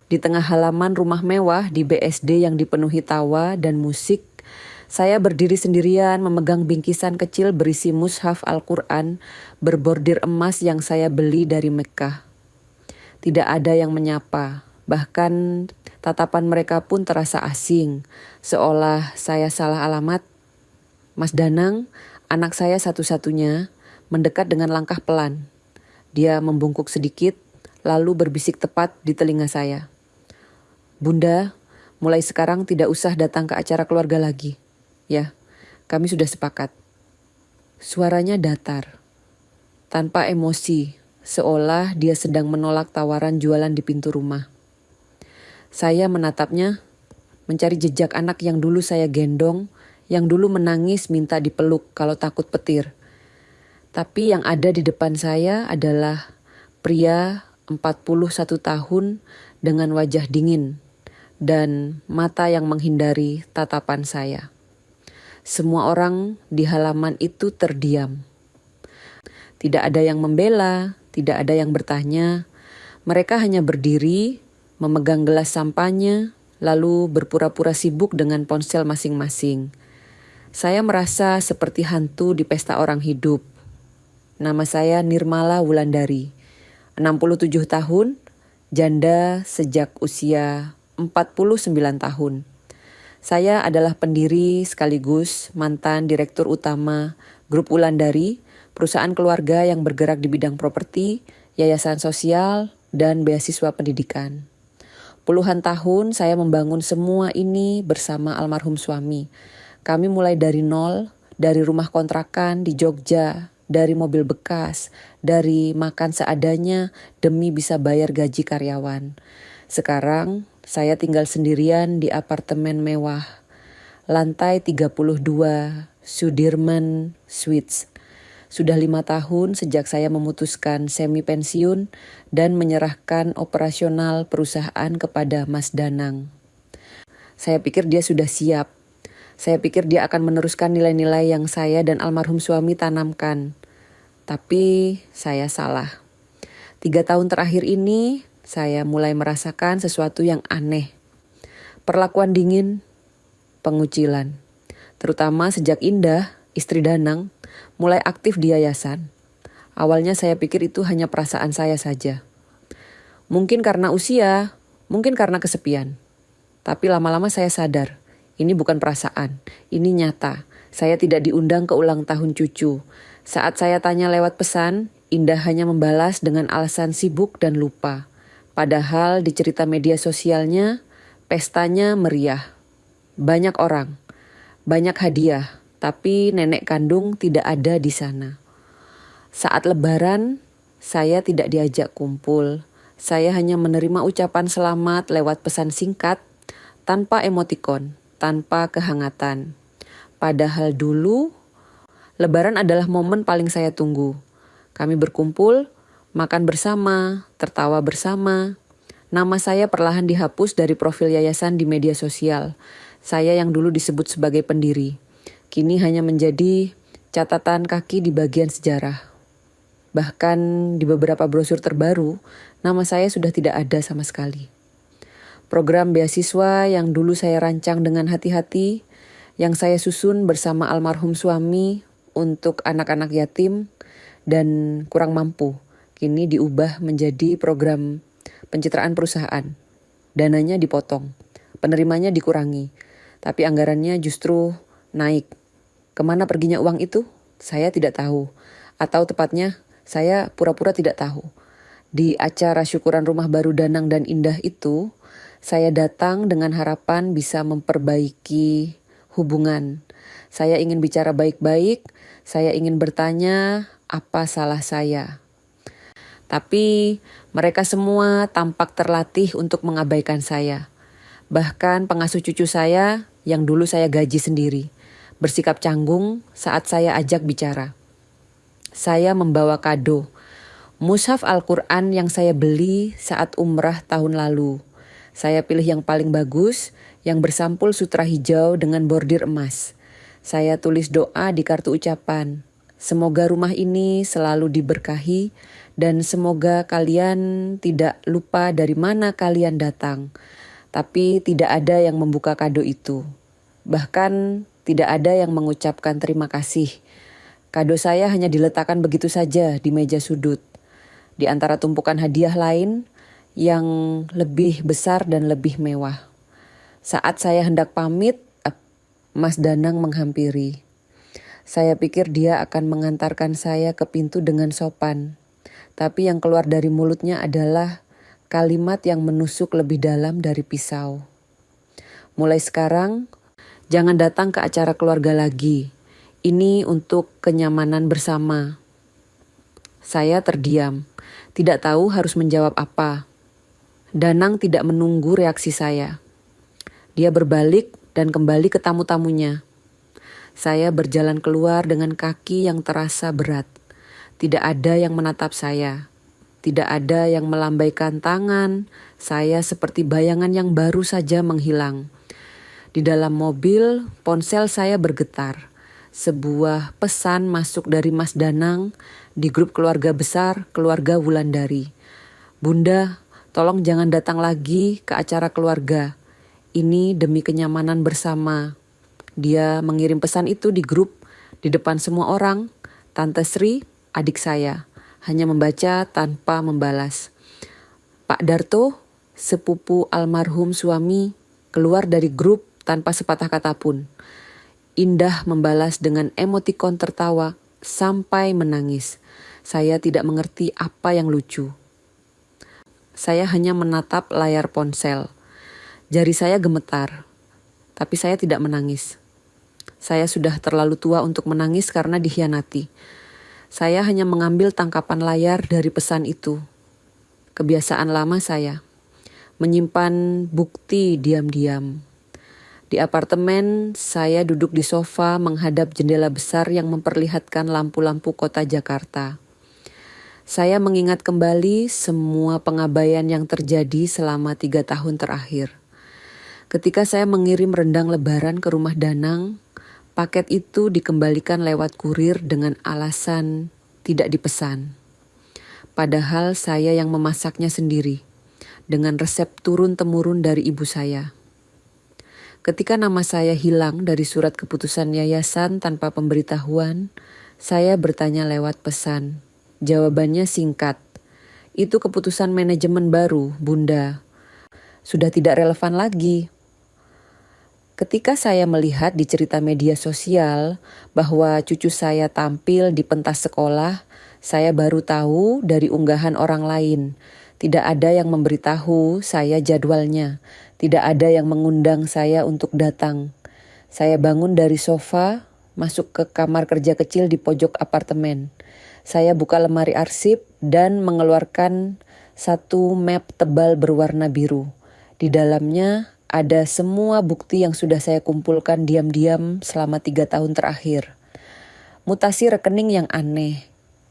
Di tengah halaman rumah mewah di BSD yang dipenuhi tawa dan musik, saya berdiri sendirian memegang bingkisan kecil berisi mushaf Al-Quran berbordir emas yang saya beli dari Mekkah. Tidak ada yang menyapa, bahkan tatapan mereka pun terasa asing, seolah saya salah alamat. Mas Danang, anak saya satu-satunya, mendekat dengan langkah pelan. Dia membungkuk sedikit, lalu berbisik tepat di telinga saya. Bunda, mulai sekarang tidak usah datang ke acara keluarga lagi. Ya, kami sudah sepakat. Suaranya datar, tanpa emosi, seolah dia sedang menolak tawaran jualan di pintu rumah. Saya menatapnya, mencari jejak anak yang dulu saya gendong, yang dulu menangis minta dipeluk kalau takut petir. Tapi yang ada di depan saya adalah pria 41 tahun dengan wajah dingin dan mata yang menghindari tatapan saya. Semua orang di halaman itu terdiam. Tidak ada yang membela, tidak ada yang bertanya. Mereka hanya berdiri, memegang gelas sampahnya, lalu berpura-pura sibuk dengan ponsel masing-masing. Saya merasa seperti hantu di pesta orang hidup. Nama saya Nirmala Wulandari, 67 tahun, janda sejak usia 49 tahun. Saya adalah pendiri sekaligus mantan direktur utama Grup Wulandari, perusahaan keluarga yang bergerak di bidang properti, yayasan sosial, dan beasiswa pendidikan. Puluhan tahun saya membangun semua ini bersama almarhum suami. Kami mulai dari nol, dari rumah kontrakan di Jogja, dari mobil bekas, dari makan seadanya demi bisa bayar gaji karyawan. Sekarang saya tinggal sendirian di apartemen mewah, lantai 32, Sudirman Suites. Sudah 5 tahun sejak saya memutuskan semi pensiun dan menyerahkan operasional perusahaan kepada Mas Danang. Saya pikir dia sudah siap. Saya pikir dia akan meneruskan nilai-nilai yang saya dan almarhum suami tanamkan. Tapi saya salah. 3 tahun terakhir ini, saya mulai merasakan sesuatu yang aneh. Perlakuan dingin, pengucilan. Terutama sejak Indah, istri Danang, mulai aktif di yayasan. Awalnya saya pikir itu hanya perasaan saya saja. Mungkin karena usia, mungkin karena kesepian. Tapi lama-lama saya sadar, ini bukan perasaan, ini nyata. Saya tidak diundang ke ulang tahun cucu. Saat saya tanya lewat pesan, Indah hanya membalas dengan alasan sibuk dan lupa. Padahal di cerita media sosialnya, pestanya meriah. Banyak orang, banyak hadiah, tapi nenek kandung tidak ada di sana. Saat lebaran, saya tidak diajak kumpul. Saya hanya menerima ucapan selamat lewat pesan singkat, tanpa emotikon, tanpa kehangatan. Padahal dulu, lebaran adalah momen paling saya tunggu. Kami berkumpul, makan bersama, tertawa bersama. Nama saya perlahan dihapus dari profil yayasan di media sosial. Saya yang dulu disebut sebagai pendiri, kini hanya menjadi catatan kaki di bagian sejarah. Bahkan di beberapa brosur terbaru, nama saya sudah tidak ada sama sekali. Program beasiswa yang dulu saya rancang dengan hati-hati, yang saya susun bersama almarhum suami untuk anak-anak yatim dan kurang mampu, kini diubah menjadi program pencitraan perusahaan. Dananya dipotong, penerimanya dikurangi, tapi anggarannya justru naik. Kemana perginya uang itu? Saya tidak tahu. Atau tepatnya, saya pura-pura tidak tahu. Di acara syukuran rumah baru Danang dan Indah itu, saya datang dengan harapan bisa memperbaiki hubungan. Saya ingin bicara baik-baik, saya ingin bertanya apa salah saya. Tapi mereka semua tampak terlatih untuk mengabaikan saya. Bahkan pengasuh cucu saya yang dulu saya gaji sendiri, bersikap canggung saat saya ajak bicara. Saya membawa kado, mushaf Al-Quran yang saya beli saat umrah tahun lalu. Saya pilih yang paling bagus, yang bersampul sutra hijau dengan bordir emas. Saya tulis doa di kartu ucapan. Semoga rumah ini selalu diberkahi dan semoga kalian tidak lupa dari mana kalian datang. Tapi tidak ada yang membuka kado itu. Bahkan tidak ada yang mengucapkan terima kasih. Kado saya hanya diletakkan begitu saja di meja sudut. Di antara tumpukan hadiah lain yang lebih besar dan lebih mewah. Saat saya hendak pamit, Mas Danang menghampiri. Saya pikir dia akan mengantarkan saya ke pintu dengan sopan. Tapi yang keluar dari mulutnya adalah kalimat yang menusuk lebih dalam dari pisau. Mulai sekarang, jangan datang ke acara keluarga lagi. Ini untuk kenyamanan bersama. Saya terdiam, tidak tahu harus menjawab apa. Danang tidak menunggu reaksi saya. Dia berbalik dan kembali ke tamu-tamunya. Saya berjalan keluar dengan kaki yang terasa berat. Tidak ada yang menatap saya. Tidak ada yang melambaikan tangan. Saya seperti bayangan yang baru saja menghilang. Di dalam mobil, ponsel saya bergetar. Sebuah pesan masuk dari Mas Danang di grup keluarga besar keluarga Wulandari. Bunda, tolong jangan datang lagi ke acara keluarga. Ini demi kenyamanan bersama. Dia mengirim pesan itu di grup di depan semua orang. Tante Sri, adik saya, hanya membaca tanpa membalas. Pak Darto, sepupu almarhum suami, keluar dari grup tanpa sepatah kata pun. Indah membalas dengan emotikon tertawa sampai menangis. Saya tidak mengerti apa yang lucu. Saya hanya menatap layar ponsel. Jari saya gemetar, tapi saya tidak menangis. Saya sudah terlalu tua untuk menangis karena dikhianati. Saya hanya mengambil tangkapan layar dari pesan itu. Kebiasaan lama saya, menyimpan bukti diam-diam. Di apartemen, saya duduk di sofa menghadap jendela besar yang memperlihatkan lampu-lampu kota Jakarta. Saya mengingat kembali semua pengabaian yang terjadi selama 3 tahun terakhir. Ketika saya mengirim rendang lebaran ke rumah Danang, paket itu dikembalikan lewat kurir dengan alasan tidak dipesan. Padahal saya yang memasaknya sendiri, dengan resep turun-temurun dari ibu saya. Ketika nama saya hilang dari surat keputusan yayasan tanpa pemberitahuan, saya bertanya lewat pesan. Jawabannya singkat, itu keputusan manajemen baru, Bunda. Sudah tidak relevan lagi. Ketika saya melihat di cerita media sosial bahwa cucu saya tampil di pentas sekolah, saya baru tahu dari unggahan orang lain. Tidak ada yang memberitahu saya jadwalnya. Tidak ada yang mengundang saya untuk datang. Saya bangun dari sofa, masuk ke kamar kerja kecil di pojok apartemen. Saya buka lemari arsip dan mengeluarkan satu map tebal berwarna biru. Di dalamnya ada semua bukti yang sudah saya kumpulkan diam-diam selama 3 tahun terakhir. Mutasi rekening yang aneh.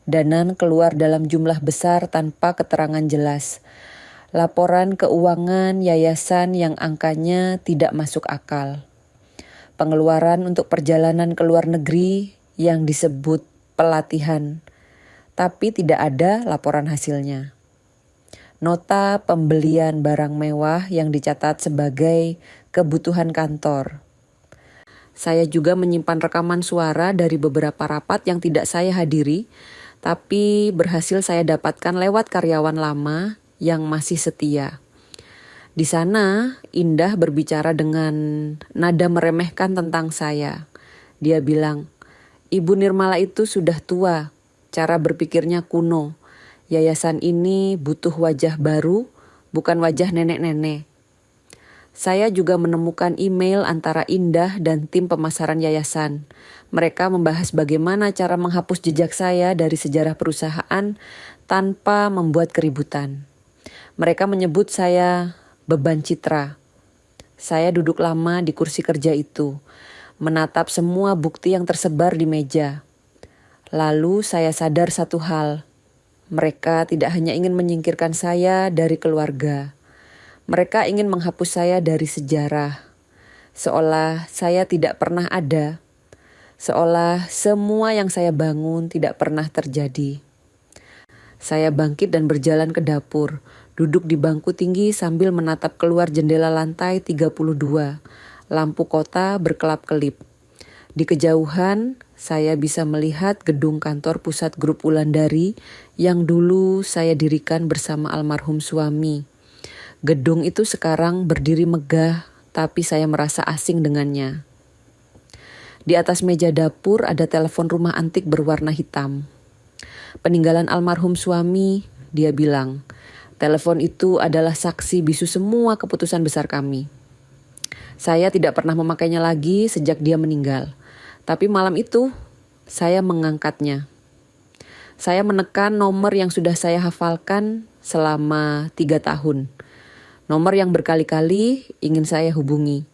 Dana keluar dalam jumlah besar tanpa keterangan jelas. Laporan keuangan yayasan yang angkanya tidak masuk akal. Pengeluaran untuk perjalanan ke luar negeri yang disebut pelatihan, tapi tidak ada laporan hasilnya. Nota pembelian barang mewah yang dicatat sebagai kebutuhan kantor. Saya juga menyimpan rekaman suara dari beberapa rapat yang tidak saya hadiri, tapi berhasil saya dapatkan lewat karyawan lama yang masih setia. Di sana, Indah berbicara dengan nada meremehkan tentang saya. Dia bilang, Ibu Nirmala itu sudah tua, cara berpikirnya kuno. Yayasan ini butuh wajah baru, bukan wajah nenek-nenek. Saya juga menemukan email antara Indah dan tim pemasaran yayasan. Mereka membahas bagaimana cara menghapus jejak saya dari sejarah perusahaan tanpa membuat keributan. Mereka menyebut saya beban citra. Saya duduk lama di kursi kerja itu, menatap semua bukti yang tersebar di meja. Lalu saya sadar satu hal. Mereka tidak hanya ingin menyingkirkan saya dari keluarga. Mereka ingin menghapus saya dari sejarah. Seolah saya tidak pernah ada. Seolah semua yang saya bangun tidak pernah terjadi. Saya bangkit dan berjalan ke dapur, duduk di bangku tinggi sambil menatap keluar jendela lantai 32. Lampu kota berkelap-kelip. Di kejauhan, saya bisa melihat gedung kantor pusat grup Wulandari yang dulu saya dirikan bersama almarhum suami. Gedung itu sekarang berdiri megah, tapi saya merasa asing dengannya. Di atas meja dapur ada telepon rumah antik berwarna hitam. Peninggalan almarhum suami, dia bilang, telepon itu adalah saksi bisu semua keputusan besar kami. Saya tidak pernah memakainya lagi sejak dia meninggal. Tapi malam itu, saya mengangkatnya. Saya menekan nomor yang sudah saya hafalkan selama 3 tahun. Nomor yang berkali-kali ingin saya hubungi.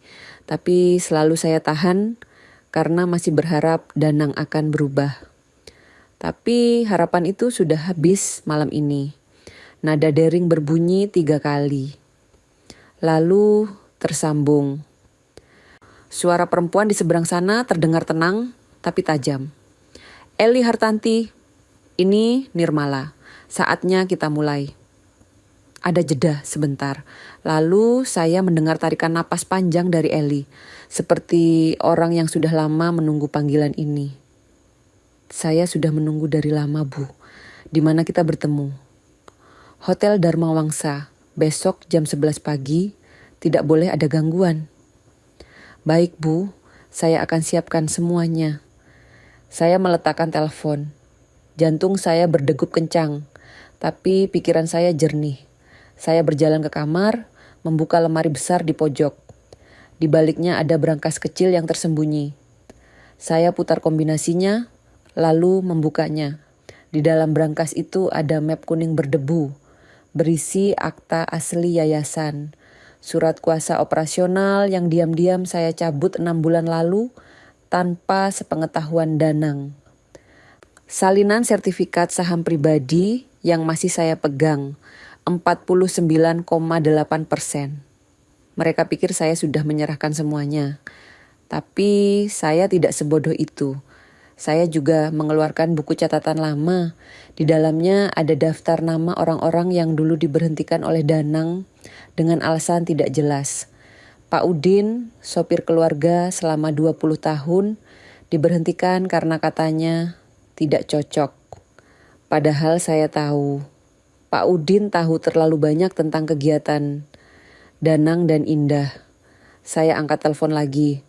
Tapi selalu saya tahan karena masih berharap Danang akan berubah. Tapi harapan itu sudah habis malam ini. Nada dering berbunyi 3 kali. Lalu tersambung. Suara perempuan di seberang sana terdengar tenang tapi tajam. Eli Hartanti, ini Nirmala. Saatnya kita mulai. Ada jeda sebentar. Lalu saya mendengar tarikan napas panjang dari Eli. Seperti orang yang sudah lama menunggu panggilan ini. Saya sudah menunggu dari lama, Bu. Di mana kita bertemu? Hotel Dharma Wangsa. Besok jam 11 pagi. Tidak boleh ada gangguan. Baik, Bu. Saya akan siapkan semuanya. Saya meletakkan telepon. Jantung saya berdegup kencang. Tapi pikiran saya jernih. Saya berjalan ke kamar, membuka lemari besar di pojok. Di baliknya ada brankas kecil yang tersembunyi. Saya putar kombinasinya, lalu membukanya. Di dalam brankas itu ada map kuning berdebu, berisi akta asli yayasan, surat kuasa operasional yang diam-diam saya cabut 6 bulan lalu tanpa sepengetahuan Danang. Salinan sertifikat saham pribadi yang masih saya pegang, 49,8%. Mereka pikir saya sudah menyerahkan semuanya. Tapi saya tidak sebodoh itu. Saya juga mengeluarkan buku catatan lama. Di dalamnya ada daftar nama orang-orang yang dulu diberhentikan oleh Danang dengan alasan tidak jelas. Pak Udin, sopir keluarga selama 20 tahun, diberhentikan karena katanya tidak cocok. Padahal saya tahu, Pak Udin tahu terlalu banyak tentang kegiatan Danang dan Indah. Saya angkat telepon lagi.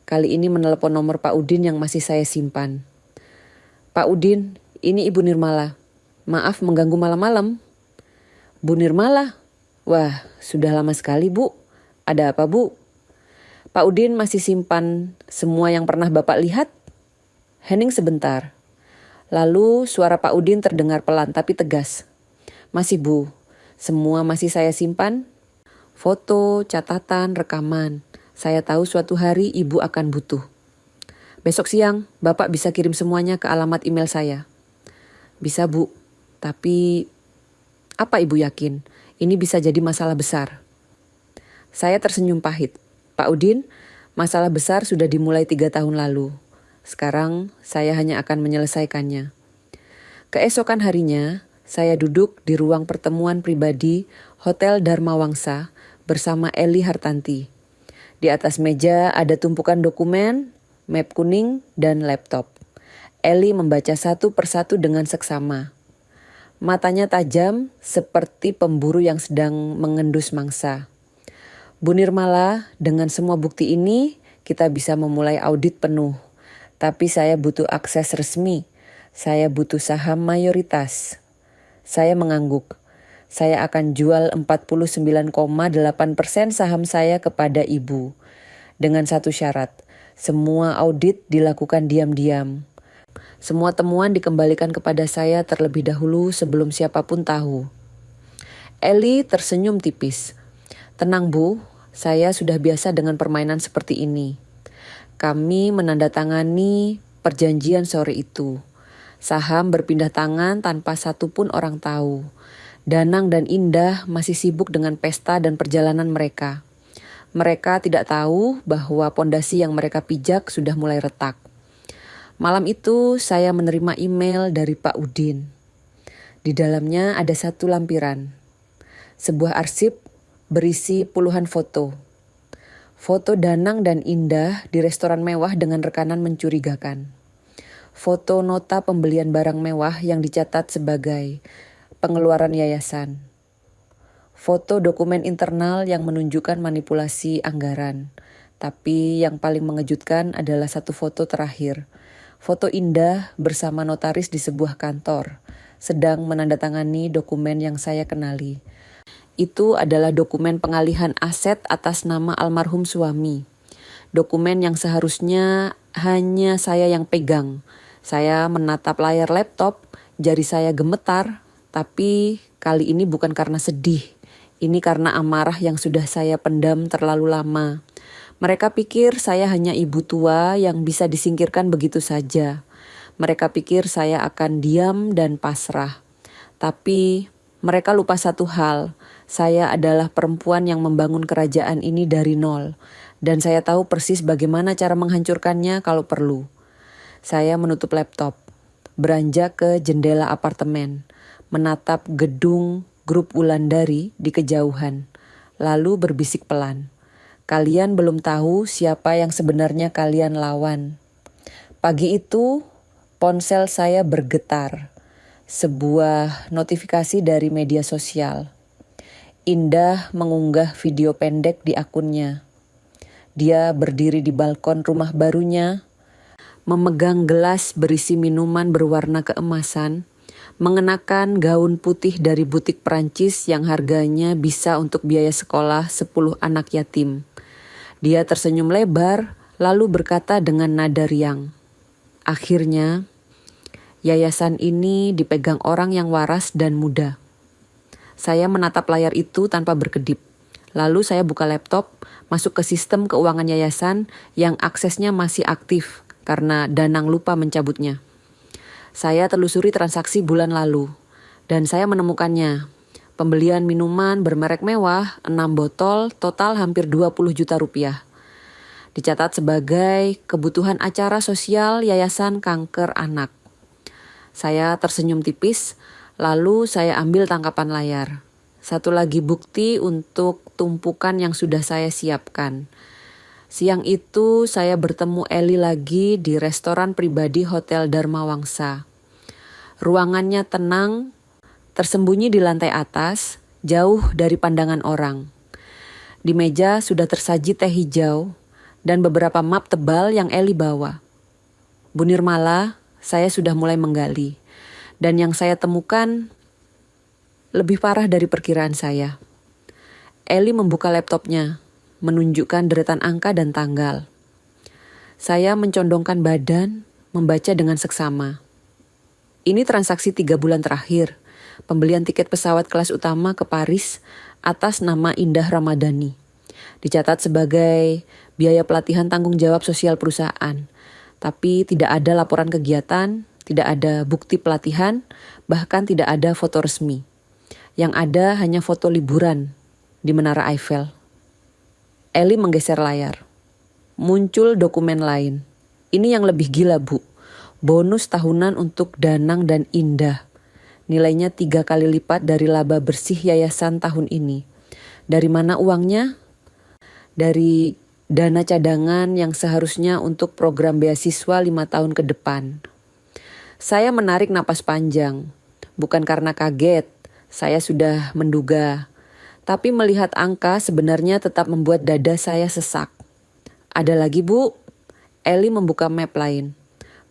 Kali ini menelepon nomor Pak Udin yang masih saya simpan. Pak Udin, ini Ibu Nirmala. Maaf mengganggu malam-malam. Bu Nirmala? Wah, sudah lama sekali, Bu. Ada apa, Bu? Pak Udin masih simpan semua yang pernah Bapak lihat? Hening sebentar. Lalu suara Pak Udin terdengar pelan tapi tegas. Masih, Bu. Semua masih saya simpan. Foto, catatan, rekaman. Saya tahu suatu hari Ibu akan butuh. Besok siang, Bapak bisa kirim semuanya ke alamat email saya. Bisa, Bu. Tapi, apa Ibu yakin? Ini bisa jadi masalah besar. Saya tersenyum pahit. Pak Udin, masalah besar sudah dimulai 3 tahun lalu. Sekarang, saya hanya akan menyelesaikannya. Keesokan harinya, saya duduk di ruang pertemuan pribadi Hotel Dharma Wangsa bersama Eli Hartanti. Di atas meja ada tumpukan dokumen, map kuning, dan laptop. Eli membaca satu persatu dengan seksama. Matanya tajam seperti pemburu yang sedang mengendus mangsa. Bu Nirmala, dengan semua bukti ini kita bisa memulai audit penuh. Tapi saya butuh akses resmi. Saya butuh saham mayoritas. Saya mengangguk. Saya akan jual 49,8% saham saya kepada Ibu. Dengan satu syarat, semua audit dilakukan diam-diam. Semua temuan dikembalikan kepada saya terlebih dahulu sebelum siapapun tahu. Eli tersenyum tipis. Tenang, Bu, saya sudah biasa dengan permainan seperti ini. Kami menandatangani perjanjian sore itu. Saham berpindah tangan tanpa satupun orang tahu. Danang dan Indah masih sibuk dengan pesta dan perjalanan mereka. Mereka tidak tahu bahwa pondasi yang mereka pijak sudah mulai retak. Malam itu saya menerima email dari Pak Udin. Di dalamnya ada satu lampiran. Sebuah arsip berisi puluhan foto. Foto Danang dan Indah di restoran mewah dengan rekanan mencurigakan. Foto nota pembelian barang mewah yang dicatat sebagai pengeluaran yayasan. Foto dokumen internal yang menunjukkan manipulasi anggaran. Tapi yang paling mengejutkan adalah satu foto terakhir. Foto Indah bersama notaris di sebuah kantor, sedang menandatangani dokumen yang saya kenali. Itu adalah dokumen pengalihan aset atas nama almarhum suami. Dokumen yang seharusnya hanya saya yang pegang. Saya menatap layar laptop, jari saya gemetar, tapi kali ini bukan karena sedih. Ini karena amarah yang sudah saya pendam terlalu lama. Mereka pikir saya hanya ibu tua yang bisa disingkirkan begitu saja. Mereka pikir saya akan diam dan pasrah. Tapi mereka lupa satu hal, saya adalah perempuan yang membangun kerajaan ini dari nol. Dan saya tahu persis bagaimana cara menghancurkannya kalau perlu. Saya menutup laptop, beranjak ke jendela apartemen, menatap gedung grup Wulandari di kejauhan, lalu berbisik pelan. Kalian belum tahu siapa yang sebenarnya kalian lawan. Pagi itu, ponsel saya bergetar. Sebuah notifikasi dari media sosial. Indah mengunggah video pendek di akunnya. Dia berdiri di balkon rumah barunya, memegang gelas berisi minuman berwarna keemasan, mengenakan gaun putih dari butik Perancis yang harganya bisa untuk biaya sekolah 10 anak yatim. Dia tersenyum lebar, lalu berkata dengan nada riang, "Akhirnya, yayasan ini dipegang orang yang waras dan muda." Saya menatap layar itu tanpa berkedip. Lalu saya buka laptop, masuk ke sistem keuangan yayasan yang aksesnya masih aktif karena Danang lupa mencabutnya. Saya telusuri transaksi bulan lalu, dan saya menemukannya. Pembelian minuman bermerek mewah, 6 botol, total hampir 20 juta rupiah. Dicatat sebagai kebutuhan acara sosial Yayasan Kanker Anak. Saya tersenyum tipis, lalu saya ambil tangkapan layar. Satu lagi bukti untuk tumpukan yang sudah saya siapkan. Siang itu saya bertemu Eli lagi di restoran pribadi Hotel Dharma Wangsa. Ruangannya tenang, tersembunyi di lantai atas, jauh dari pandangan orang. Di meja sudah tersaji teh hijau dan beberapa map tebal yang Eli bawa. Bu Nirmala, saya sudah mulai menggali. Dan yang saya temukan lebih parah dari perkiraan saya. Eli membuka laptopnya, menunjukkan deretan angka dan tanggal. Saya mencondongkan badan, membaca dengan seksama. Ini transaksi 3 bulan terakhir. Pembelian tiket pesawat kelas utama ke Paris atas nama Indah Ramadhani. Dicatat sebagai biaya pelatihan tanggung jawab sosial perusahaan. Tapi tidak ada laporan kegiatan, tidak ada bukti pelatihan, bahkan tidak ada foto resmi. Yang ada hanya foto liburan di Menara Eiffel. Eli menggeser layar. Muncul dokumen lain. Ini yang lebih gila, Bu. Bonus tahunan untuk Danang dan Indah. Nilainya 3 kali lipat dari laba bersih yayasan tahun ini. Dari mana uangnya? Dari dana cadangan yang seharusnya untuk program beasiswa 5 tahun ke depan. Saya menarik napas panjang. Bukan karena kaget, saya sudah menduga. Tapi melihat angka sebenarnya tetap membuat dada saya sesak. Ada lagi, Bu. Eli membuka map lain.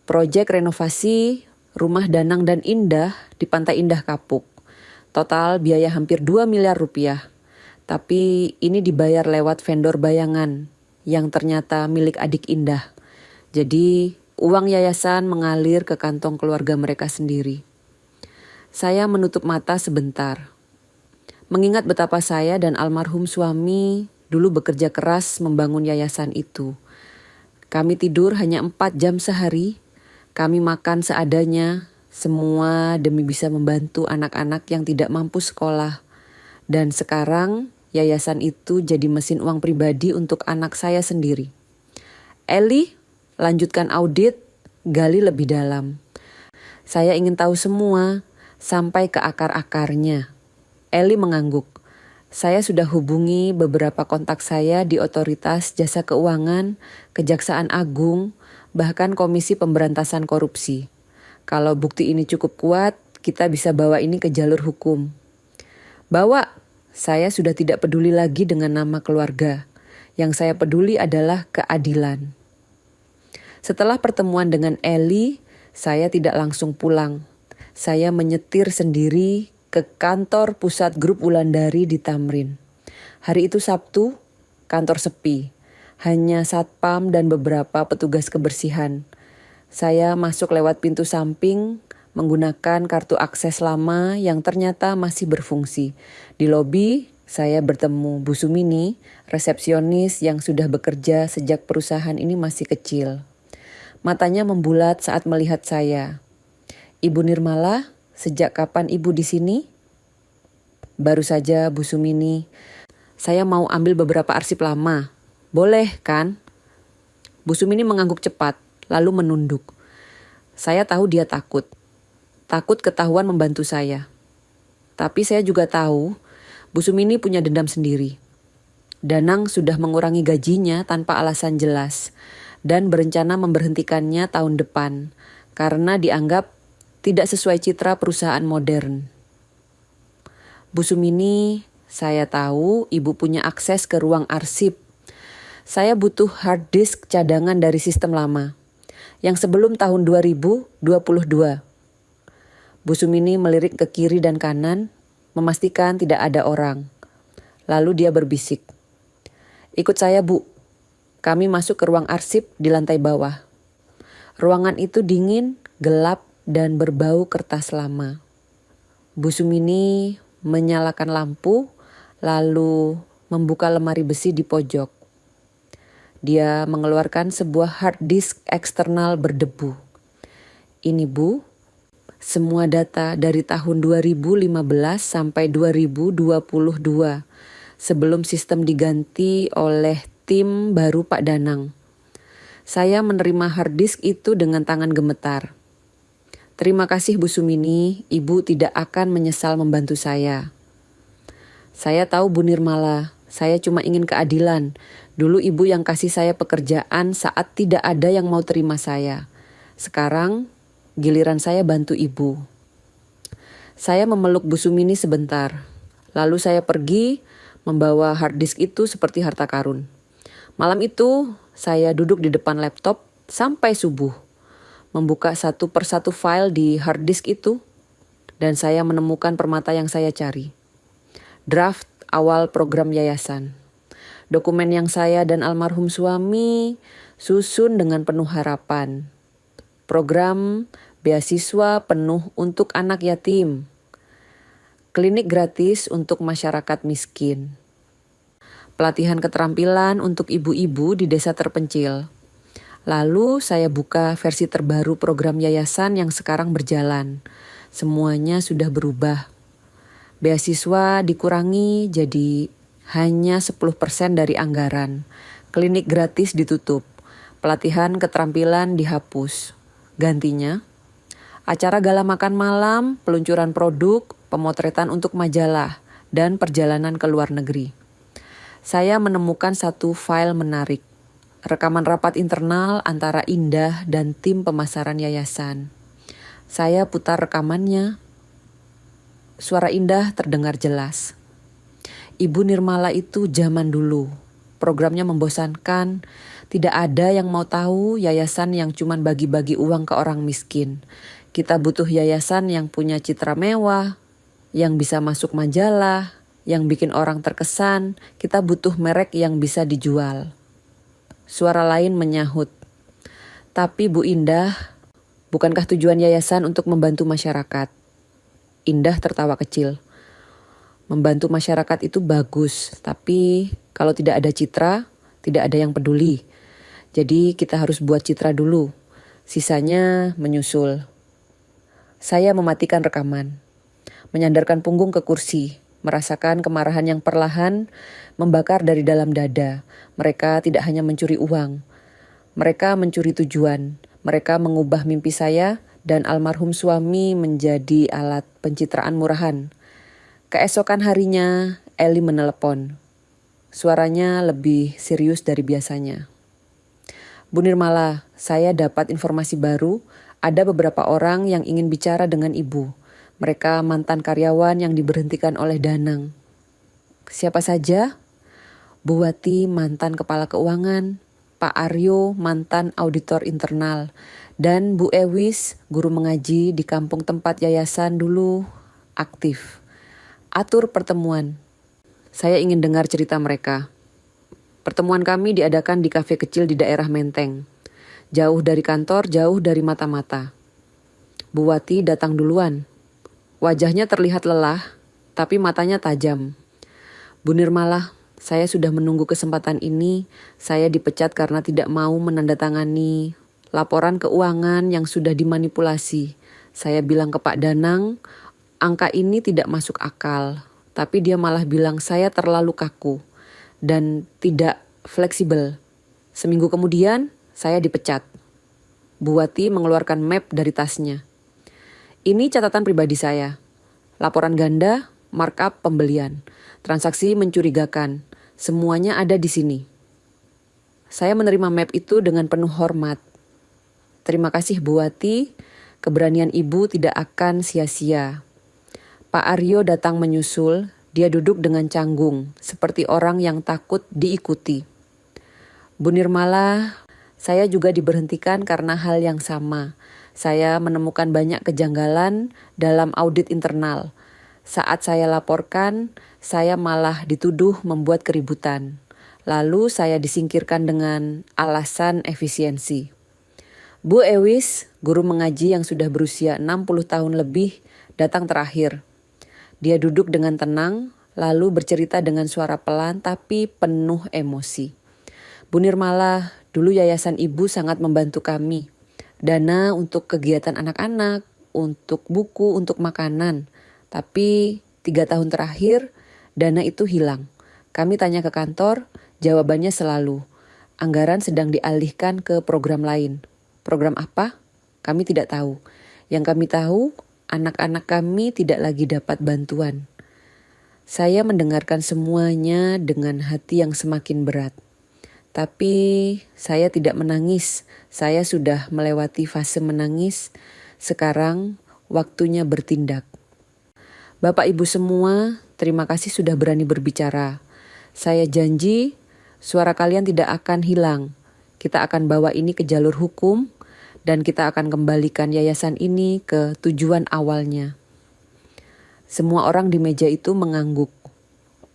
Proyek renovasi rumah Danang dan Indah di Pantai Indah Kapuk. Total biaya hampir 2 miliar rupiah. Tapi ini dibayar lewat vendor bayangan yang ternyata milik adik Indah. Jadi uang yayasan mengalir ke kantong keluarga mereka sendiri. Saya menutup mata sebentar. Mengingat betapa saya dan almarhum suami dulu bekerja keras membangun yayasan itu. Kami tidur hanya 4 jam sehari. Kami makan seadanya, semua demi bisa membantu anak-anak yang tidak mampu sekolah. Dan sekarang yayasan itu jadi mesin uang pribadi untuk anak saya sendiri. Eli, lanjutkan audit, gali lebih dalam. Saya ingin tahu semua, sampai ke akar-akarnya. Eli mengangguk. Saya sudah hubungi beberapa kontak saya di Otoritas Jasa Keuangan, Kejaksaan Agung, bahkan Komisi Pemberantasan Korupsi. Kalau bukti ini cukup kuat, kita bisa bawa ini ke jalur hukum. Bawa, saya sudah tidak peduli lagi dengan nama keluarga. Yang saya peduli adalah keadilan. Setelah pertemuan dengan Eli, saya tidak langsung pulang. Saya menyetir sendiri ke kantor pusat grup Wulandari di Tamrin. Hari itu Sabtu, kantor sepi. Hanya satpam dan beberapa petugas kebersihan. Saya masuk lewat pintu samping, menggunakan kartu akses lama yang ternyata masih berfungsi. Di lobi, saya bertemu Bu Sumini, resepsionis yang sudah bekerja sejak perusahaan ini masih kecil. Matanya membulat saat melihat saya. Ibu Nirmala, sejak kapan Ibu di sini? Baru saja Bu Sumini. Saya mau ambil beberapa arsip lama. Boleh kan? Bu Sumini mengangguk cepat, lalu menunduk. Saya tahu dia takut. Takut ketahuan membantu saya. Tapi saya juga tahu Bu Sumini punya dendam sendiri. Danang sudah mengurangi gajinya tanpa alasan jelas dan berencana memberhentikannya tahun depan karena dianggap tidak sesuai citra perusahaan modern. Bu Sumini, saya tahu Ibu punya akses ke ruang arsip. Saya butuh hard disk cadangan dari sistem lama, yang sebelum tahun 2022. Bu Sumini melirik ke kiri dan kanan, memastikan tidak ada orang. Lalu dia berbisik. Ikut saya, Bu. Kami masuk ke ruang arsip di lantai bawah. Ruangan itu dingin, gelap, dan berbau kertas lama. Bu Sumini menyalakan lampu, lalu membuka lemari besi di pojok. Dia mengeluarkan sebuah hard disk eksternal berdebu. Ini Bu, semua data dari tahun 2015 sampai 2022, sebelum sistem diganti oleh tim baru Pak Danang. Saya menerima hard disk itu dengan tangan gemetar. Terima kasih Bu Sumini, Ibu tidak akan menyesal membantu saya. Saya tahu Bu Nirmala, saya cuma ingin keadilan. Dulu Ibu yang kasih saya pekerjaan saat tidak ada yang mau terima saya. Sekarang giliran saya bantu Ibu. Saya memeluk Bu Sumini sebentar. Lalu saya pergi membawa hard disk itu seperti harta karun. Malam itu saya duduk di depan laptop sampai subuh. Membuka satu persatu file di hard disk itu, dan saya menemukan permata yang saya cari. Draft awal program yayasan. Dokumen yang saya dan almarhum suami susun dengan penuh harapan. Program beasiswa penuh untuk anak yatim. Klinik gratis untuk masyarakat miskin. Pelatihan keterampilan untuk ibu-ibu di desa terpencil. Lalu saya buka versi terbaru program yayasan yang sekarang berjalan. Semuanya sudah berubah. Beasiswa dikurangi jadi hanya 10% dari anggaran. Klinik gratis ditutup. Pelatihan keterampilan dihapus. Gantinya, acara gala makan malam, peluncuran produk, pemotretan untuk majalah, dan perjalanan ke luar negeri. Saya menemukan satu file menarik. Rekaman rapat internal antara Indah dan tim pemasaran yayasan. Saya putar rekamannya. Suara Indah terdengar jelas. Ibu Nirmala itu zaman dulu. Programnya membosankan. Tidak ada yang mau tahu yayasan yang cuman bagi-bagi uang ke orang miskin. Kita butuh yayasan yang punya citra mewah, yang bisa masuk majalah, yang bikin orang terkesan. Kita butuh merek yang bisa dijual. Suara lain menyahut. Tapi Bu Indah, bukankah tujuan yayasan untuk membantu masyarakat? Indah tertawa kecil. Membantu masyarakat itu bagus, tapi kalau tidak ada citra, tidak ada yang peduli. Jadi kita harus buat citra dulu. Sisanya menyusul. Saya mematikan rekaman. Menyandarkan punggung ke kursi. Merasakan kemarahan yang perlahan membakar dari dalam dada. Mereka tidak hanya mencuri uang. Mereka mencuri tujuan. Mereka mengubah mimpi saya dan almarhum suami menjadi alat pencitraan murahan. Keesokan harinya, Eli menelepon. Suaranya lebih serius dari biasanya. Bu Nirmala, saya dapat informasi baru. Ada beberapa orang yang ingin bicara dengan ibu. Mereka mantan karyawan yang diberhentikan oleh Danang. Siapa saja? Bu Wati, mantan kepala keuangan. Pak Aryo, mantan auditor internal. Dan Bu Ewis, guru mengaji di kampung tempat yayasan dulu aktif. Atur pertemuan. Saya ingin dengar cerita mereka. Pertemuan kami diadakan di kafe kecil di daerah Menteng. Jauh dari kantor, jauh dari mata-mata. Bu Wati datang duluan. Wajahnya terlihat lelah, tapi matanya tajam. Bu Nirmala, saya sudah menunggu kesempatan ini. Saya dipecat karena tidak mau menandatangani laporan keuangan yang sudah dimanipulasi. Saya bilang ke Pak Danang, angka ini tidak masuk akal. Tapi dia malah bilang saya terlalu kaku dan tidak fleksibel. Seminggu kemudian, saya dipecat. Bu Wati mengeluarkan map dari tasnya. Ini catatan pribadi saya. Laporan ganda, markup pembelian, transaksi mencurigakan. Semuanya ada di sini. Saya menerima map itu dengan penuh hormat. Terima kasih Bu Wati, keberanian Ibu tidak akan sia-sia. Pak Aryo datang menyusul, dia duduk dengan canggung, seperti orang yang takut diikuti. Bu Nirmala, saya juga diberhentikan karena hal yang sama. Saya menemukan banyak kejanggalan dalam audit internal. Saat saya laporkan, saya malah dituduh membuat keributan. Lalu saya disingkirkan dengan alasan efisiensi. Bu Ewis, guru mengaji yang sudah berusia 60 tahun lebih, datang terakhir. Dia duduk dengan tenang, lalu bercerita dengan suara pelan tapi penuh emosi. Bu Nirmala, dulu yayasan ibu sangat membantu kami. Dana untuk kegiatan anak-anak, untuk buku, untuk makanan. Tapi 3 tahun terakhir, dana itu hilang. Kami tanya ke kantor, jawabannya selalu, anggaran sedang dialihkan ke program lain. Program apa? Kami tidak tahu. Yang kami tahu, anak-anak kami tidak lagi dapat bantuan. Saya mendengarkan semuanya dengan hati yang semakin berat. Tapi saya tidak menangis. Saya sudah melewati fase menangis. Sekarang waktunya bertindak. Bapak Ibu semua, terima kasih sudah berani berbicara. Saya janji suara kalian tidak akan hilang. Kita akan bawa ini ke jalur hukum dan kita akan kembalikan yayasan ini ke tujuan awalnya. Semua orang di meja itu mengangguk.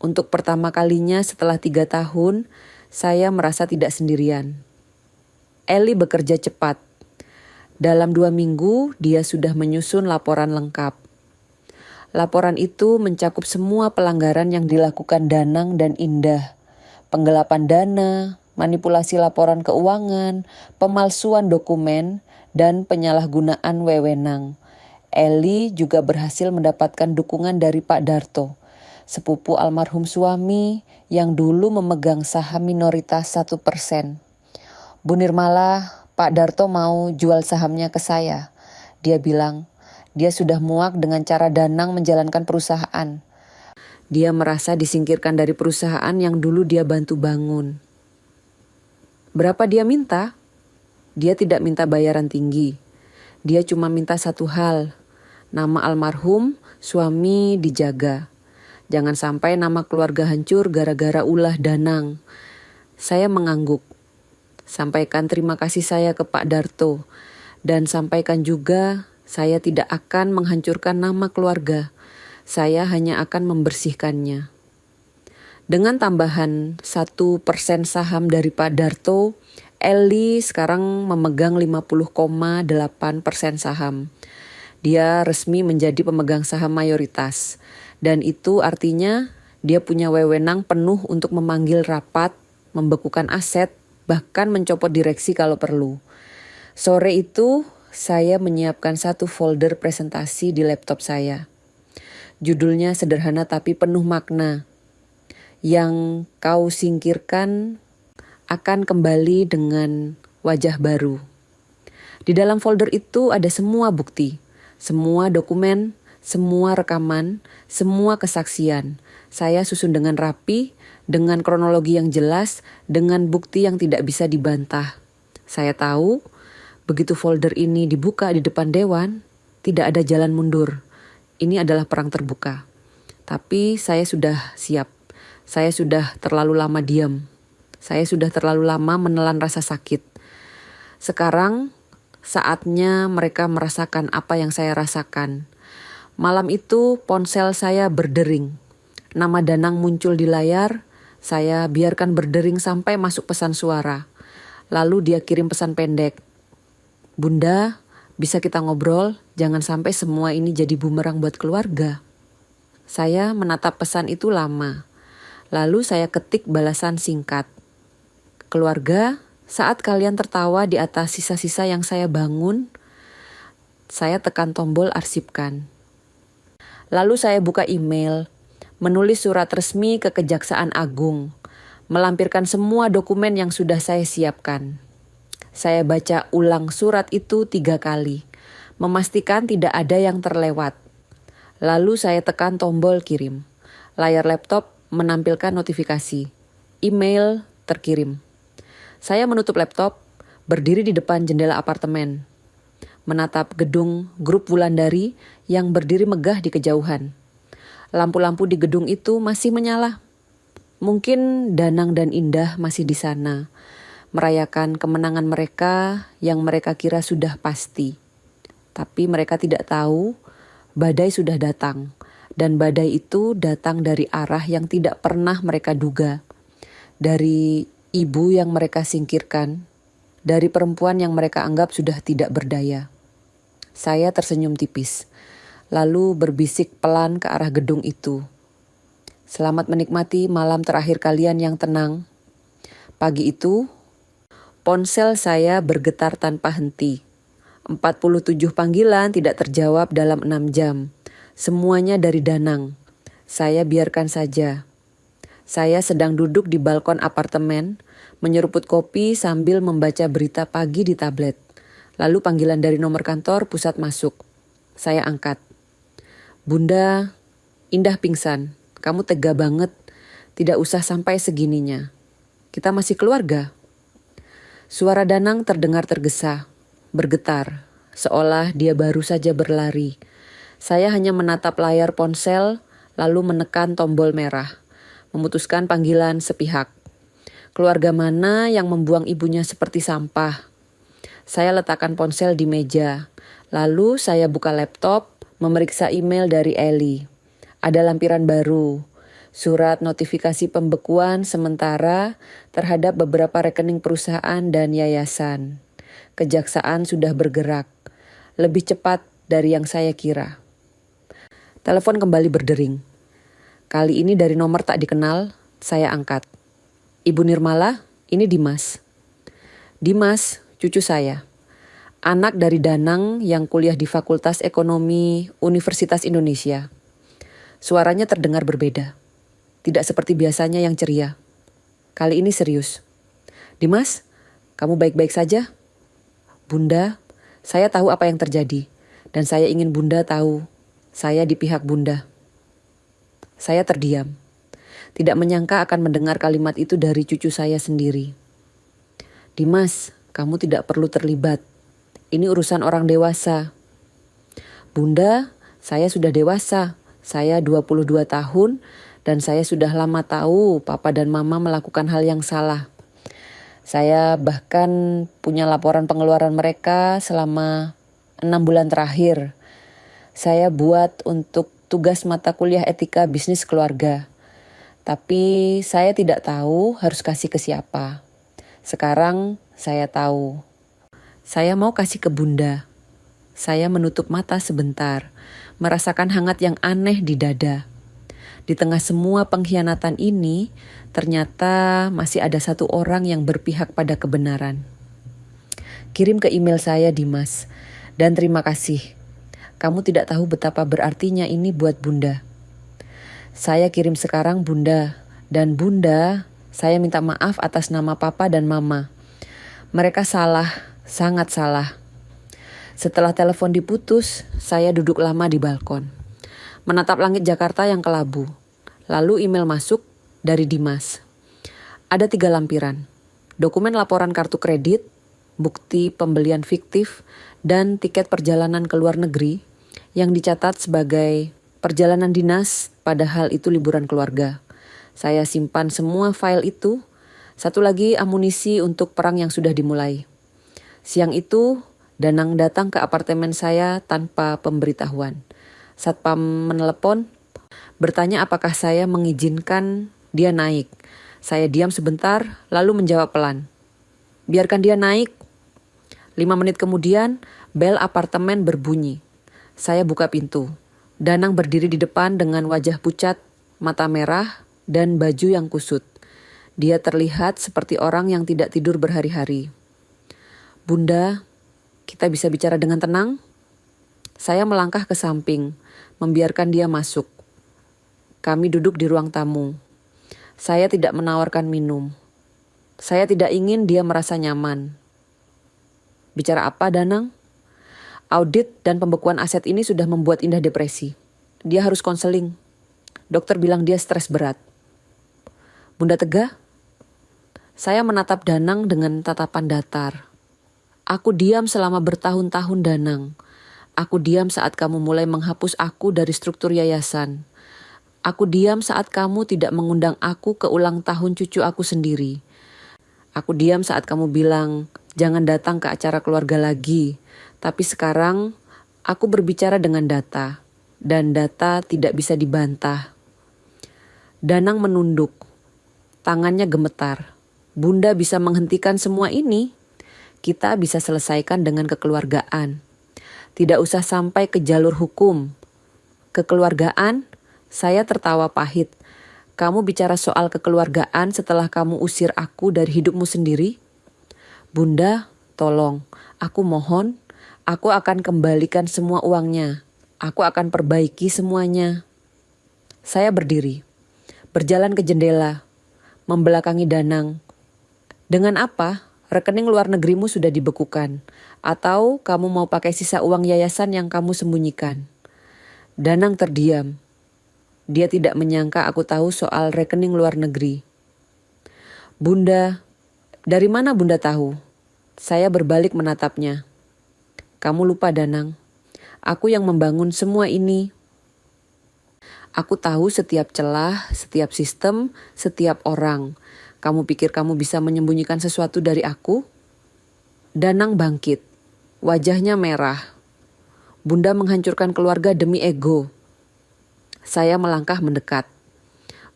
Untuk pertama kalinya setelah 3 tahun, saya merasa tidak sendirian. Eli bekerja cepat. Dalam 2 minggu, dia sudah menyusun laporan lengkap. Laporan itu mencakup semua pelanggaran yang dilakukan Danang dan Indah. Penggelapan dana, manipulasi laporan keuangan, pemalsuan dokumen, dan penyalahgunaan wewenang. Eli juga berhasil mendapatkan dukungan dari Pak Darto, sepupu almarhum suami yang dulu memegang saham minoritas 1%. Bu Nirmala, Pak Darto mau jual sahamnya ke saya. Dia bilang, dia sudah muak dengan cara Danang menjalankan perusahaan. Dia merasa disingkirkan dari perusahaan yang dulu dia bantu bangun. Berapa dia minta? Dia tidak minta bayaran tinggi. Dia cuma minta satu hal, nama almarhum suami dijaga. Jangan sampai nama keluarga hancur gara-gara ulah Danang. Saya mengangguk. Sampaikan terima kasih saya ke Pak Darto. Dan sampaikan juga saya tidak akan menghancurkan nama keluarga. Saya hanya akan membersihkannya. Dengan tambahan 1% saham dari Pak Darto, Eli sekarang memegang 50,8% saham. Dia resmi menjadi pemegang saham mayoritas. Dan itu artinya dia punya wewenang penuh untuk memanggil rapat, membekukan aset, bahkan mencopot direksi kalau perlu. Sore itu saya menyiapkan satu folder presentasi di laptop saya. Judulnya sederhana tapi penuh makna. Yang kau singkirkan akan kembali dengan wajah baru. Di dalam folder itu ada semua bukti, semua dokumen, semua rekaman, semua kesaksian. Saya susun dengan rapi, dengan kronologi yang jelas, dengan bukti yang tidak bisa dibantah. Saya tahu, begitu folder ini dibuka di depan dewan, tidak ada jalan mundur. Ini adalah perang terbuka. Tapi saya sudah siap. Saya sudah terlalu lama diam. Saya sudah terlalu lama menelan rasa sakit. Sekarang saatnya mereka merasakan apa yang saya rasakan. Malam itu ponsel saya berdering. Nama Danang muncul di layar. Saya biarkan berdering sampai masuk pesan suara. Lalu dia kirim pesan pendek. Bunda, bisa kita ngobrol? Jangan sampai semua ini jadi bumerang buat keluarga. Saya menatap pesan itu lama. Lalu saya ketik balasan singkat. Keluarga, saat kalian tertawa di atas sisa-sisa yang saya bangun, saya tekan tombol arsipkan. Lalu saya buka email, menulis surat resmi ke Kejaksaan Agung, melampirkan semua dokumen yang sudah saya siapkan. Saya baca ulang surat itu 3 kali, memastikan tidak ada yang terlewat. Lalu saya tekan tombol kirim. Layar laptop menampilkan notifikasi. Email terkirim. Saya menutup laptop, berdiri di depan jendela apartemen, menatap gedung grup Wulandari yang berdiri megah di kejauhan. Lampu-lampu di gedung itu masih menyala. Mungkin Danang dan Indah masih di sana, merayakan kemenangan mereka yang mereka kira sudah pasti. Tapi mereka tidak tahu, badai sudah datang. Dan badai itu datang dari arah yang tidak pernah mereka duga. Dari ibu yang mereka singkirkan, dari perempuan yang mereka anggap sudah tidak berdaya. Saya tersenyum tipis, lalu berbisik pelan ke arah gedung itu. Selamat menikmati malam terakhir kalian yang tenang. Pagi itu, ponsel saya bergetar tanpa henti. 47 panggilan tidak terjawab dalam 6 jam. Semuanya dari Danang. Saya biarkan saja. Saya sedang duduk di balkon apartemen, menyeruput kopi sambil membaca berita pagi di tablet. Lalu panggilan dari nomor kantor pusat masuk. Saya angkat. Bunda, Indah pingsan. Kamu tega banget. Tidak usah sampai segininya. Kita masih keluarga. Suara Danang terdengar tergesa, bergetar, seolah dia baru saja berlari. Saya hanya menatap layar ponsel, lalu menekan tombol merah, memutuskan panggilan sepihak. Keluarga mana yang membuang ibunya seperti sampah? Saya letakkan ponsel di meja, lalu saya buka laptop, memeriksa email dari Eli. Ada lampiran baru, surat notifikasi pembekuan sementara terhadap beberapa rekening perusahaan dan yayasan. Kejaksaan sudah bergerak, lebih cepat dari yang saya kira. Telepon kembali berdering. Kali ini dari nomor tak dikenal, saya angkat. Ibu Nirmala, ini Dimas. Dimas, cucu saya. Anak dari Danang yang kuliah di Fakultas Ekonomi Universitas Indonesia. Suaranya terdengar berbeda. Tidak seperti biasanya yang ceria. Kali ini serius. Dimas, kamu baik-baik saja? Bunda, saya tahu apa yang terjadi. Dan saya ingin Bunda tahu. Saya di pihak Bunda. Saya terdiam. Tidak menyangka akan mendengar kalimat itu dari cucu saya sendiri. Dimas, kamu tidak perlu terlibat. Ini urusan orang dewasa. Bunda, saya sudah dewasa. Saya 22 tahun dan saya sudah lama tahu papa dan mama melakukan hal yang salah. Saya bahkan punya laporan pengeluaran mereka selama 6 bulan terakhir. Saya buat untuk tugas mata kuliah etika bisnis keluarga. Tapi saya tidak tahu harus kasih ke siapa. Sekarang saya tahu. Saya mau kasih ke Bunda. Saya menutup mata sebentar, merasakan hangat yang aneh di dada. Di tengah semua pengkhianatan ini, ternyata masih ada satu orang yang berpihak pada kebenaran. Kirim ke email saya, Dimas. Dan terima kasih. Kamu tidak tahu betapa berartinya ini buat Bunda. Saya kirim sekarang Bunda. Dan Bunda, saya minta maaf atas nama Papa dan Mama. Mereka salah, sangat salah. Setelah telepon diputus, saya duduk lama di balkon, menatap langit Jakarta yang kelabu. Lalu email masuk dari Dimas. Ada 3 lampiran, dokumen laporan kartu kredit, bukti pembelian fiktif, dan tiket perjalanan ke luar negeri yang dicatat sebagai perjalanan dinas padahal itu liburan keluarga. Saya simpan semua file itu, satu lagi amunisi untuk perang yang sudah dimulai. Siang itu, Danang datang ke apartemen saya tanpa pemberitahuan. Satpam menelepon, bertanya apakah saya mengizinkan dia naik. Saya diam sebentar, lalu menjawab pelan. Biarkan dia naik. 5 menit kemudian, bel apartemen berbunyi. Saya buka pintu. Danang berdiri di depan dengan wajah pucat, mata merah, dan baju yang kusut. Dia terlihat seperti orang yang tidak tidur berhari-hari. Bunda, kita bisa bicara dengan tenang? Saya melangkah ke samping, membiarkan dia masuk. Kami duduk di ruang tamu. Saya tidak menawarkan minum. Saya tidak ingin dia merasa nyaman. Bicara apa, Danang? Audit dan pembekuan aset ini sudah membuat Indah depresi. Dia harus konseling. Dokter bilang dia stres berat. Bunda Tegah? Saya menatap Danang dengan tatapan datar. Aku diam selama bertahun-tahun, Danang. Aku diam saat kamu mulai menghapus aku dari struktur yayasan. Aku diam saat kamu tidak mengundang aku ke ulang tahun cucu aku sendiri. Aku diam saat kamu bilang, jangan datang ke acara keluarga lagi. Tapi sekarang, aku berbicara dengan data. Dan data tidak bisa dibantah. Danang menunduk. Tangannya gemetar. Bunda bisa menghentikan semua ini. Kita bisa selesaikan dengan kekeluargaan. Tidak usah sampai ke jalur hukum. Kekeluargaan, saya tertawa pahit. Kamu bicara soal kekeluargaan setelah kamu usir aku dari hidupmu sendiri? Bunda, tolong, aku mohon, aku akan kembalikan semua uangnya. Aku akan perbaiki semuanya. Saya berdiri, berjalan ke jendela, membelakangi Danang. Dengan apa? Rekening luar negerimu sudah dibekukan. Atau kamu mau pakai sisa uang yayasan yang kamu sembunyikan? Danang terdiam. Dia tidak menyangka aku tahu soal rekening luar negeri. Bunda, dari mana Bunda tahu? Saya berbalik menatapnya. Kamu lupa, Danang. Aku yang membangun semua ini. Aku tahu setiap celah, setiap sistem, setiap orang. Kamu pikir kamu bisa menyembunyikan sesuatu dari aku? Danang bangkit. Wajahnya merah. Bunda menghancurkan keluarga demi ego. Saya melangkah mendekat.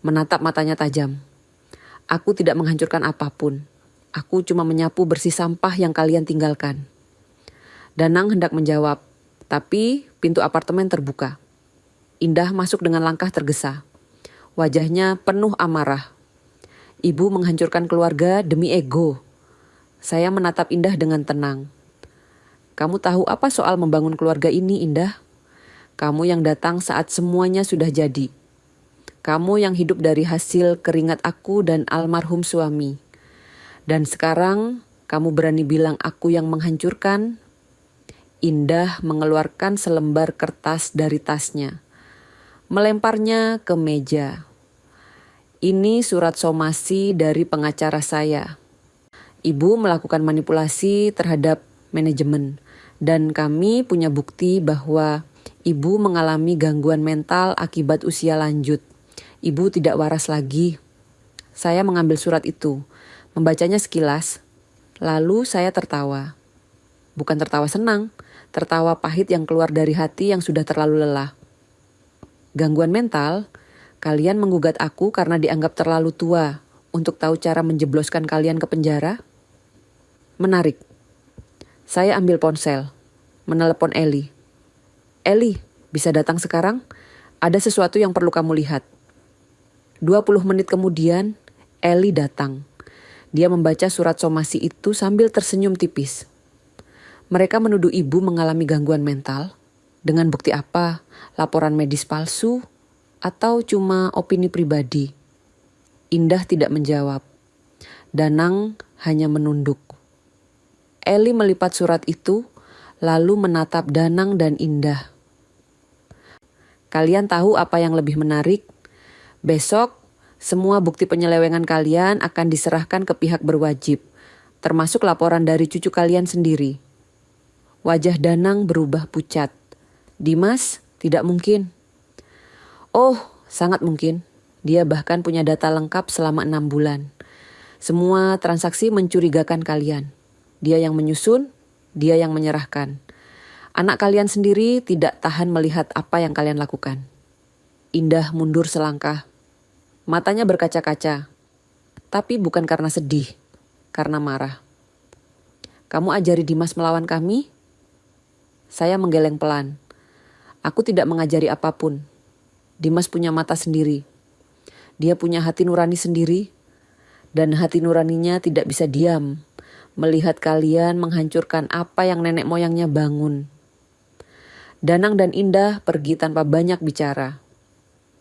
Menatap matanya tajam. Aku tidak menghancurkan apapun. Aku cuma menyapu bersih sampah yang kalian tinggalkan. Danang hendak menjawab. Tapi pintu apartemen terbuka. Indah masuk dengan langkah tergesa. Wajahnya penuh amarah. Ibu menghancurkan keluarga demi ego. Saya menatap Indah dengan tenang. Kamu tahu apa soal membangun keluarga ini, Indah? Kamu yang datang saat semuanya sudah jadi. Kamu yang hidup dari hasil keringat aku dan almarhum suami. Dan sekarang kamu berani bilang aku yang menghancurkan? Indah mengeluarkan selembar kertas dari tasnya. Melemparnya ke meja. Ini surat somasi dari pengacara saya. Ibu melakukan manipulasi terhadap manajemen. Dan kami punya bukti bahwa ibu mengalami gangguan mental akibat usia lanjut. Ibu tidak waras lagi. Saya mengambil surat itu, membacanya sekilas. Lalu saya tertawa. Bukan tertawa senang, tertawa pahit yang keluar dari hati yang sudah terlalu lelah. Gangguan mental? Kalian menggugat aku karena dianggap terlalu tua untuk tahu cara menjebloskan kalian ke penjara? Menarik. Saya ambil ponsel, menelepon Eli. Eli, bisa datang sekarang? Ada sesuatu yang perlu kamu lihat. 20 menit kemudian, Eli datang. Dia membaca surat somasi itu sambil tersenyum tipis. Mereka menuduh ibu mengalami gangguan mental. Dengan bukti apa? Laporan medis palsu? Atau cuma opini pribadi? Indah tidak menjawab. Danang hanya menunduk. Eli melipat surat itu, lalu menatap Danang dan Indah. Kalian tahu apa yang lebih menarik? Besok, semua bukti penyelewengan kalian akan diserahkan ke pihak berwajib, termasuk laporan dari cucu kalian sendiri. Wajah Danang berubah pucat. Dimas, tidak mungkin. Oh, sangat mungkin. Dia bahkan punya data lengkap selama 6 bulan. Semua transaksi mencurigakan kalian. Dia yang menyusun, dia yang menyerahkan. Anak kalian sendiri tidak tahan melihat apa yang kalian lakukan. Indah mundur selangkah. Matanya berkaca-kaca. Tapi bukan karena sedih, karena marah. Kamu ajari Dimas melawan kami? Saya menggeleng pelan. Aku tidak mengajari apapun. Dimas punya mata sendiri. Dia punya hati nurani sendiri. Dan hati nuraninya tidak bisa diam melihat kalian menghancurkan apa yang nenek moyangnya bangun. Danang dan Indah pergi tanpa banyak bicara.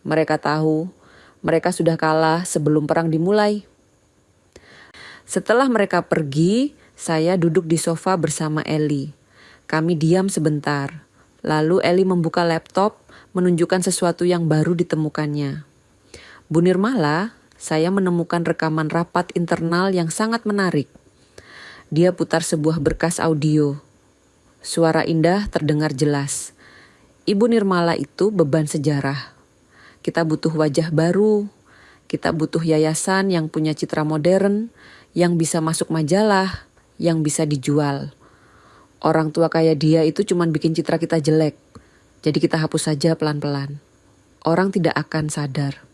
Mereka tahu mereka sudah kalah sebelum perang dimulai. Setelah mereka pergi, saya duduk di sofa bersama Eli. Kami diam sebentar. Lalu Eli membuka laptop, menunjukkan sesuatu yang baru ditemukannya. Bu Nirmala, saya menemukan rekaman rapat internal yang sangat menarik. Dia putar sebuah berkas audio. Suara Indah terdengar jelas. Ibu Nirmala itu beban sejarah. Kita butuh wajah baru. Kita butuh yayasan yang punya citra modern, yang bisa masuk majalah, yang bisa dijual. Orang tua kayak dia itu cuma bikin citra kita jelek. Jadi kita hapus saja pelan-pelan. Orang tidak akan sadar.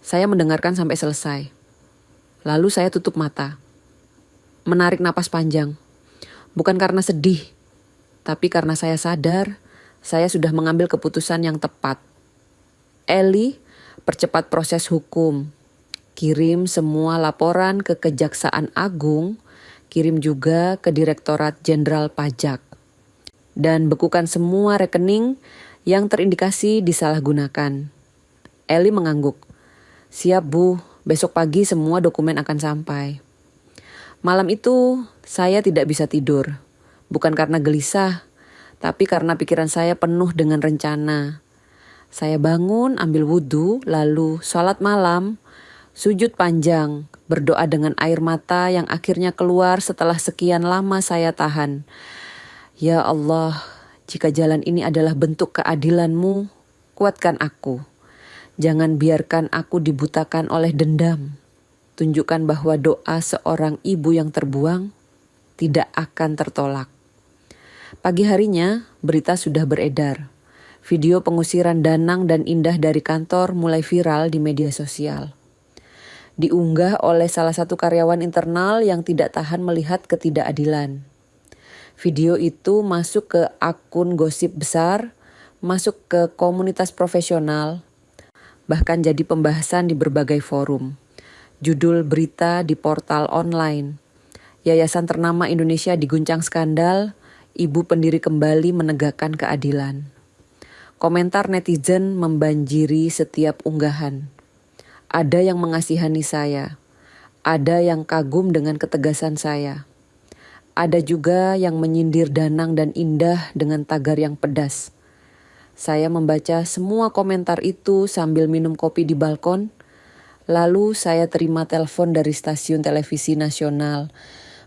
Saya mendengarkan sampai selesai. Lalu saya tutup mata. Menarik napas panjang. Bukan karena sedih, tapi karena saya sadar saya sudah mengambil keputusan yang tepat. Eli, percepat proses hukum. Kirim semua laporan ke Kejaksaan Agung, kirim juga ke Direktorat Jenderal Pajak. Dan bekukan semua rekening yang terindikasi disalahgunakan. Eli mengangguk. Siap Bu, besok pagi semua dokumen akan sampai. Malam itu saya tidak bisa tidur. Bukan karena gelisah, tapi karena pikiran saya penuh dengan rencana. Saya bangun, ambil wudhu, lalu sholat malam, sujud panjang, berdoa dengan air mata yang akhirnya keluar setelah sekian lama saya tahan. Ya Allah, jika jalan ini adalah bentuk keadilan-Mu, kuatkan aku. Jangan biarkan aku dibutakan oleh dendam. Tunjukkan bahwa doa seorang ibu yang terbuang tidak akan tertolak. Pagi harinya, berita sudah beredar. Video pengusiran Danang dan Indah dari kantor mulai viral di media sosial. Diunggah oleh salah satu karyawan internal yang tidak tahan melihat ketidakadilan. Video itu masuk ke akun gosip besar, masuk ke komunitas profesional, bahkan jadi pembahasan di berbagai forum. Judul berita di portal online. Yayasan ternama Indonesia diguncang skandal, ibu pendiri kembali menegakkan keadilan. Komentar netizen membanjiri setiap unggahan. Ada yang mengasihani saya. Ada yang kagum dengan ketegasan saya. Ada juga yang menyindir Danang dan Indah dengan tagar yang pedas. Saya membaca semua komentar itu sambil minum kopi di balkon. Lalu saya terima telepon dari stasiun televisi nasional.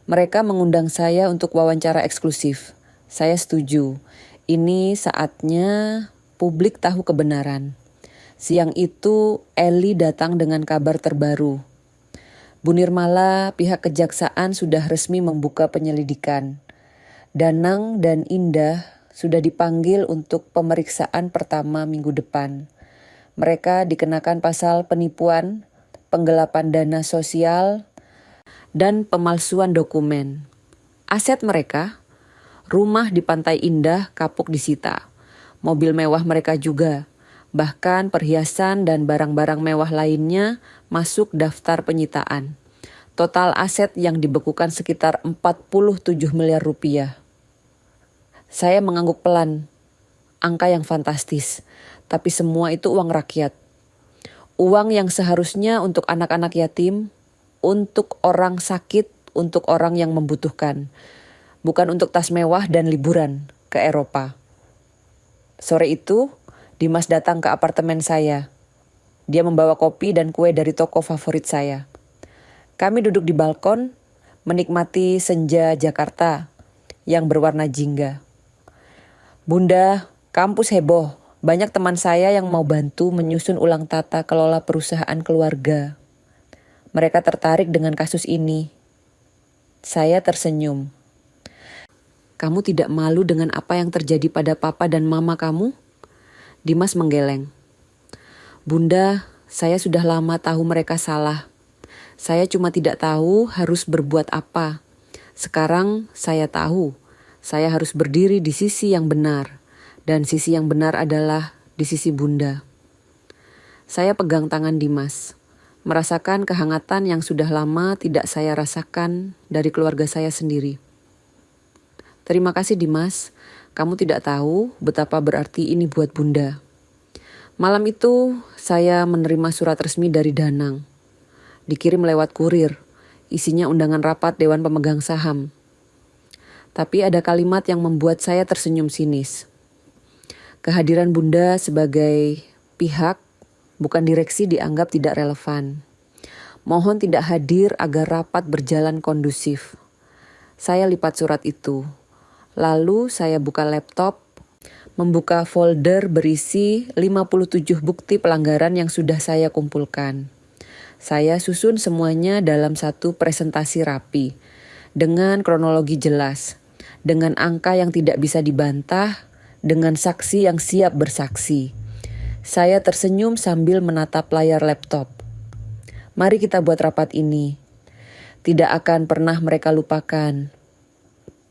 Mereka mengundang saya untuk wawancara eksklusif. Saya setuju. Ini saatnya publik tahu kebenaran. Siang itu Eli datang dengan kabar terbaru. Bu Nirmala, pihak kejaksaan sudah resmi membuka penyelidikan. Danang dan Indah sudah dipanggil untuk pemeriksaan pertama minggu depan. Mereka dikenakan pasal penipuan, penggelapan dana sosial, dan pemalsuan dokumen. Aset mereka, rumah di Pantai Indah kapok disita. Mobil mewah mereka juga. Bahkan perhiasan dan barang-barang mewah lainnya masuk daftar penyitaan. Total aset yang dibekukan sekitar 47 miliar rupiah. Saya mengangguk pelan. Angka yang fantastis. Tapi semua itu uang rakyat. Uang yang seharusnya untuk anak-anak yatim, untuk orang sakit, untuk orang yang membutuhkan. bukan untuk tas mewah dan liburan ke Eropa. Sore itu, Dimas datang ke apartemen saya. Dia membawa kopi dan kue dari toko favorit saya. Kami duduk di balkon, menikmati senja Jakarta yang berwarna jingga. Bunda, kampus heboh. Banyak teman saya yang mau bantu menyusun ulang tata kelola perusahaan keluarga. Mereka tertarik dengan kasus ini. Saya tersenyum. Kamu tidak malu dengan apa yang terjadi pada papa dan mama kamu? Dimas menggeleng. Bunda, saya sudah lama tahu mereka salah. Saya cuma tidak tahu harus berbuat apa. Sekarang saya tahu, saya harus berdiri di sisi yang benar. Dan sisi yang benar adalah di sisi Bunda. Saya pegang tangan Dimas, merasakan kehangatan yang sudah lama tidak saya rasakan dari keluarga saya sendiri. Terima kasih Dimas, kamu tidak tahu betapa berarti ini buat Bunda. Malam itu saya menerima surat resmi dari Danang. Dikirim lewat kurir, isinya undangan rapat Dewan Pemegang Saham. Tapi ada kalimat yang membuat saya tersenyum sinis. Kehadiran Bunda sebagai pihak, bukan direksi, dianggap tidak relevan. Mohon tidak hadir agar rapat berjalan kondusif. Saya lipat surat itu. Lalu saya buka laptop, membuka folder berisi 57 bukti pelanggaran yang sudah saya kumpulkan. Saya susun semuanya dalam satu presentasi rapi, dengan kronologi jelas, dengan angka yang tidak bisa dibantah, dengan saksi yang siap bersaksi. Saya tersenyum sambil menatap layar laptop. Mari kita buat rapat ini. Tidak akan pernah mereka lupakan.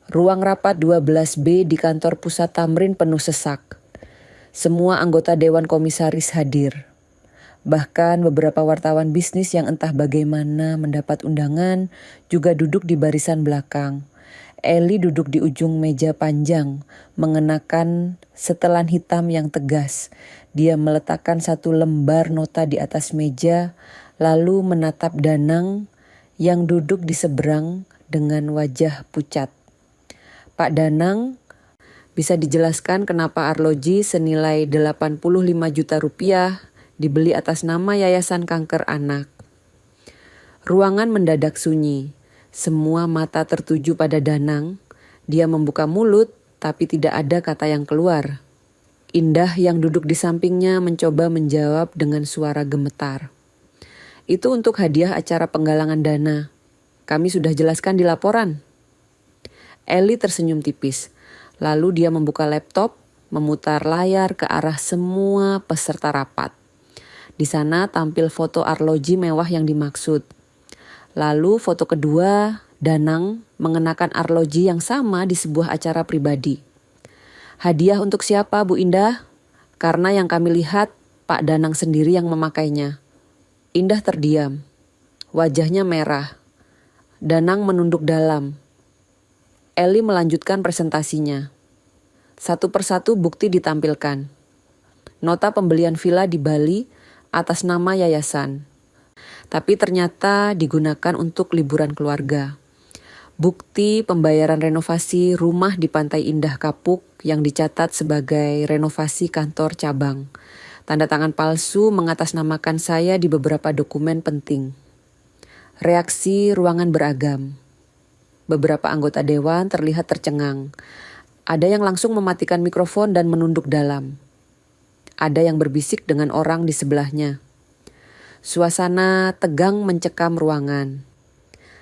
Ruang rapat 12B di kantor pusat Tamrin penuh sesak. Semua anggota Dewan Komisaris hadir. Bahkan beberapa wartawan bisnis yang entah bagaimana mendapat undangan juga duduk di barisan belakang. Eli duduk di ujung meja panjang, mengenakan setelan hitam yang tegas. Dia meletakkan satu lembar nota di atas meja, lalu menatap Danang yang duduk di seberang dengan wajah pucat. Pak Danang, bisa dijelaskan kenapa arloji senilai 85 juta rupiah dibeli atas nama Yayasan Kanker Anak? Ruangan mendadak sunyi. Semua mata tertuju pada Danang. Dia membuka mulut, tapi tidak ada kata yang keluar. Indah yang duduk di sampingnya mencoba menjawab dengan suara gemetar. Itu untuk hadiah acara penggalangan dana. Kami sudah jelaskan di laporan. Eli tersenyum tipis. Lalu dia membuka laptop, memutar layar ke arah semua peserta rapat. Di sana tampil foto arloji mewah yang dimaksud. Lalu foto kedua, Danang mengenakan arloji yang sama di sebuah acara pribadi. Hadiah untuk siapa, Bu Indah? Karena yang kami lihat, Pak Danang sendiri yang memakainya. Indah terdiam. Wajahnya merah. Danang menunduk dalam. Eli melanjutkan presentasinya. Satu persatu bukti ditampilkan. Nota pembelian villa di Bali atas nama yayasan. Tapi ternyata digunakan untuk liburan keluarga. Bukti pembayaran renovasi rumah di Pantai Indah Kapuk yang dicatat sebagai renovasi kantor cabang. Tanda tangan palsu mengatasnamakan saya di beberapa dokumen penting. Reaksi ruangan beragam. Beberapa anggota dewan terlihat tercengang. Ada yang langsung mematikan mikrofon dan menunduk dalam. Ada yang berbisik dengan orang di sebelahnya. Suasana tegang mencekam ruangan.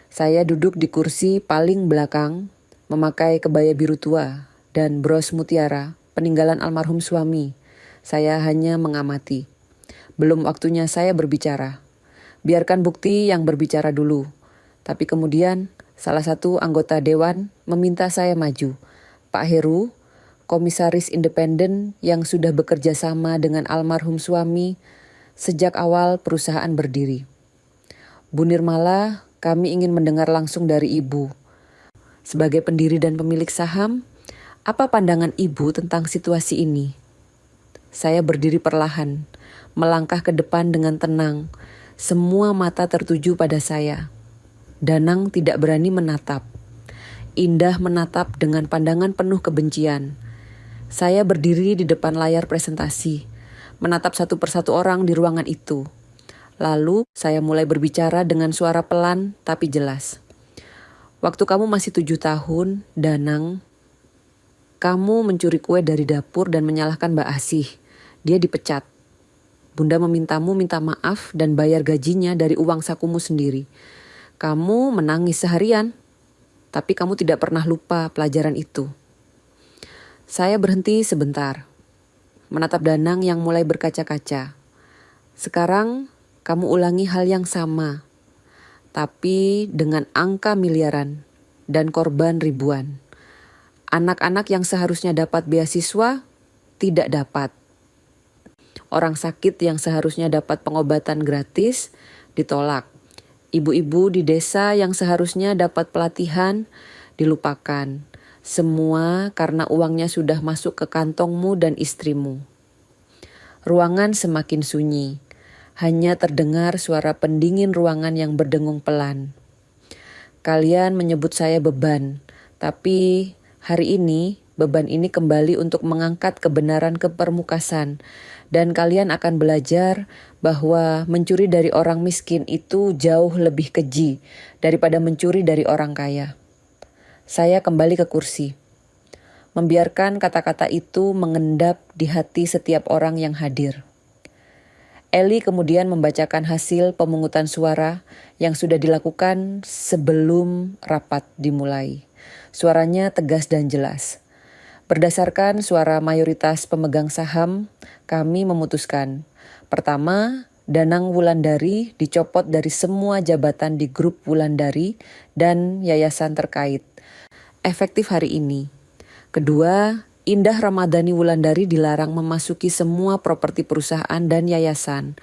Saya duduk di kursi paling belakang, memakai kebaya biru tua dan bros mutiara, peninggalan almarhum suami. Saya hanya mengamati. Belum waktunya saya berbicara. Biarkan bukti yang berbicara dulu. Tapi kemudian salah satu anggota dewan meminta saya maju. Pak Heru, komisaris independen yang sudah bekerja sama dengan almarhum suami sejak awal perusahaan berdiri. Bu Nirmala, kami ingin mendengar langsung dari Ibu. Sebagai pendiri dan pemilik saham, apa pandangan Ibu tentang situasi ini? Saya berdiri perlahan, melangkah ke depan dengan tenang. Semua mata tertuju pada saya. Danang tidak berani menatap. Indah menatap dengan pandangan penuh kebencian. Saya berdiri di depan layar presentasi, menatap satu persatu orang di ruangan itu. Lalu saya mulai berbicara dengan suara pelan tapi jelas. Waktu kamu masih 7 tahun, Danang, kamu mencuri kue dari dapur dan menyalahkan Mbak Asih. Dia dipecat. Bunda memintamu minta maaf dan bayar gajinya dari uang sakumu sendiri. Kamu menangis seharian, tapi kamu tidak pernah lupa pelajaran itu. Saya berhenti sebentar, menatap Danang yang mulai berkaca-kaca. Sekarang kamu ulangi hal yang sama, tapi dengan angka miliaran dan korban ribuan. Anak-anak yang seharusnya dapat beasiswa tidak dapat. Orang sakit yang seharusnya dapat pengobatan gratis ditolak. Ibu-ibu di desa yang seharusnya dapat pelatihan dilupakan. Semua karena uangnya sudah masuk ke kantongmu dan istrimu. Ruangan semakin sunyi. Hanya terdengar suara pendingin ruangan yang berdengung pelan. Kalian menyebut saya beban, tapi hari ini beban ini kembali untuk mengangkat kebenaran ke permukaan. Dan kalian akan belajar bahwa mencuri dari orang miskin itu jauh lebih keji daripada mencuri dari orang kaya. Saya kembali ke kursi, membiarkan kata-kata itu mengendap di hati setiap orang yang hadir. Eli kemudian membacakan hasil pemungutan suara yang sudah dilakukan sebelum rapat dimulai. Suaranya tegas dan jelas. Berdasarkan suara mayoritas pemegang saham, kami memutuskan. Pertama, Danang Wulandari dicopot dari semua jabatan di grup Wulandari dan yayasan terkait. Efektif hari ini. Kedua, Indah Ramadhani Wulandari dilarang memasuki semua properti perusahaan dan yayasan.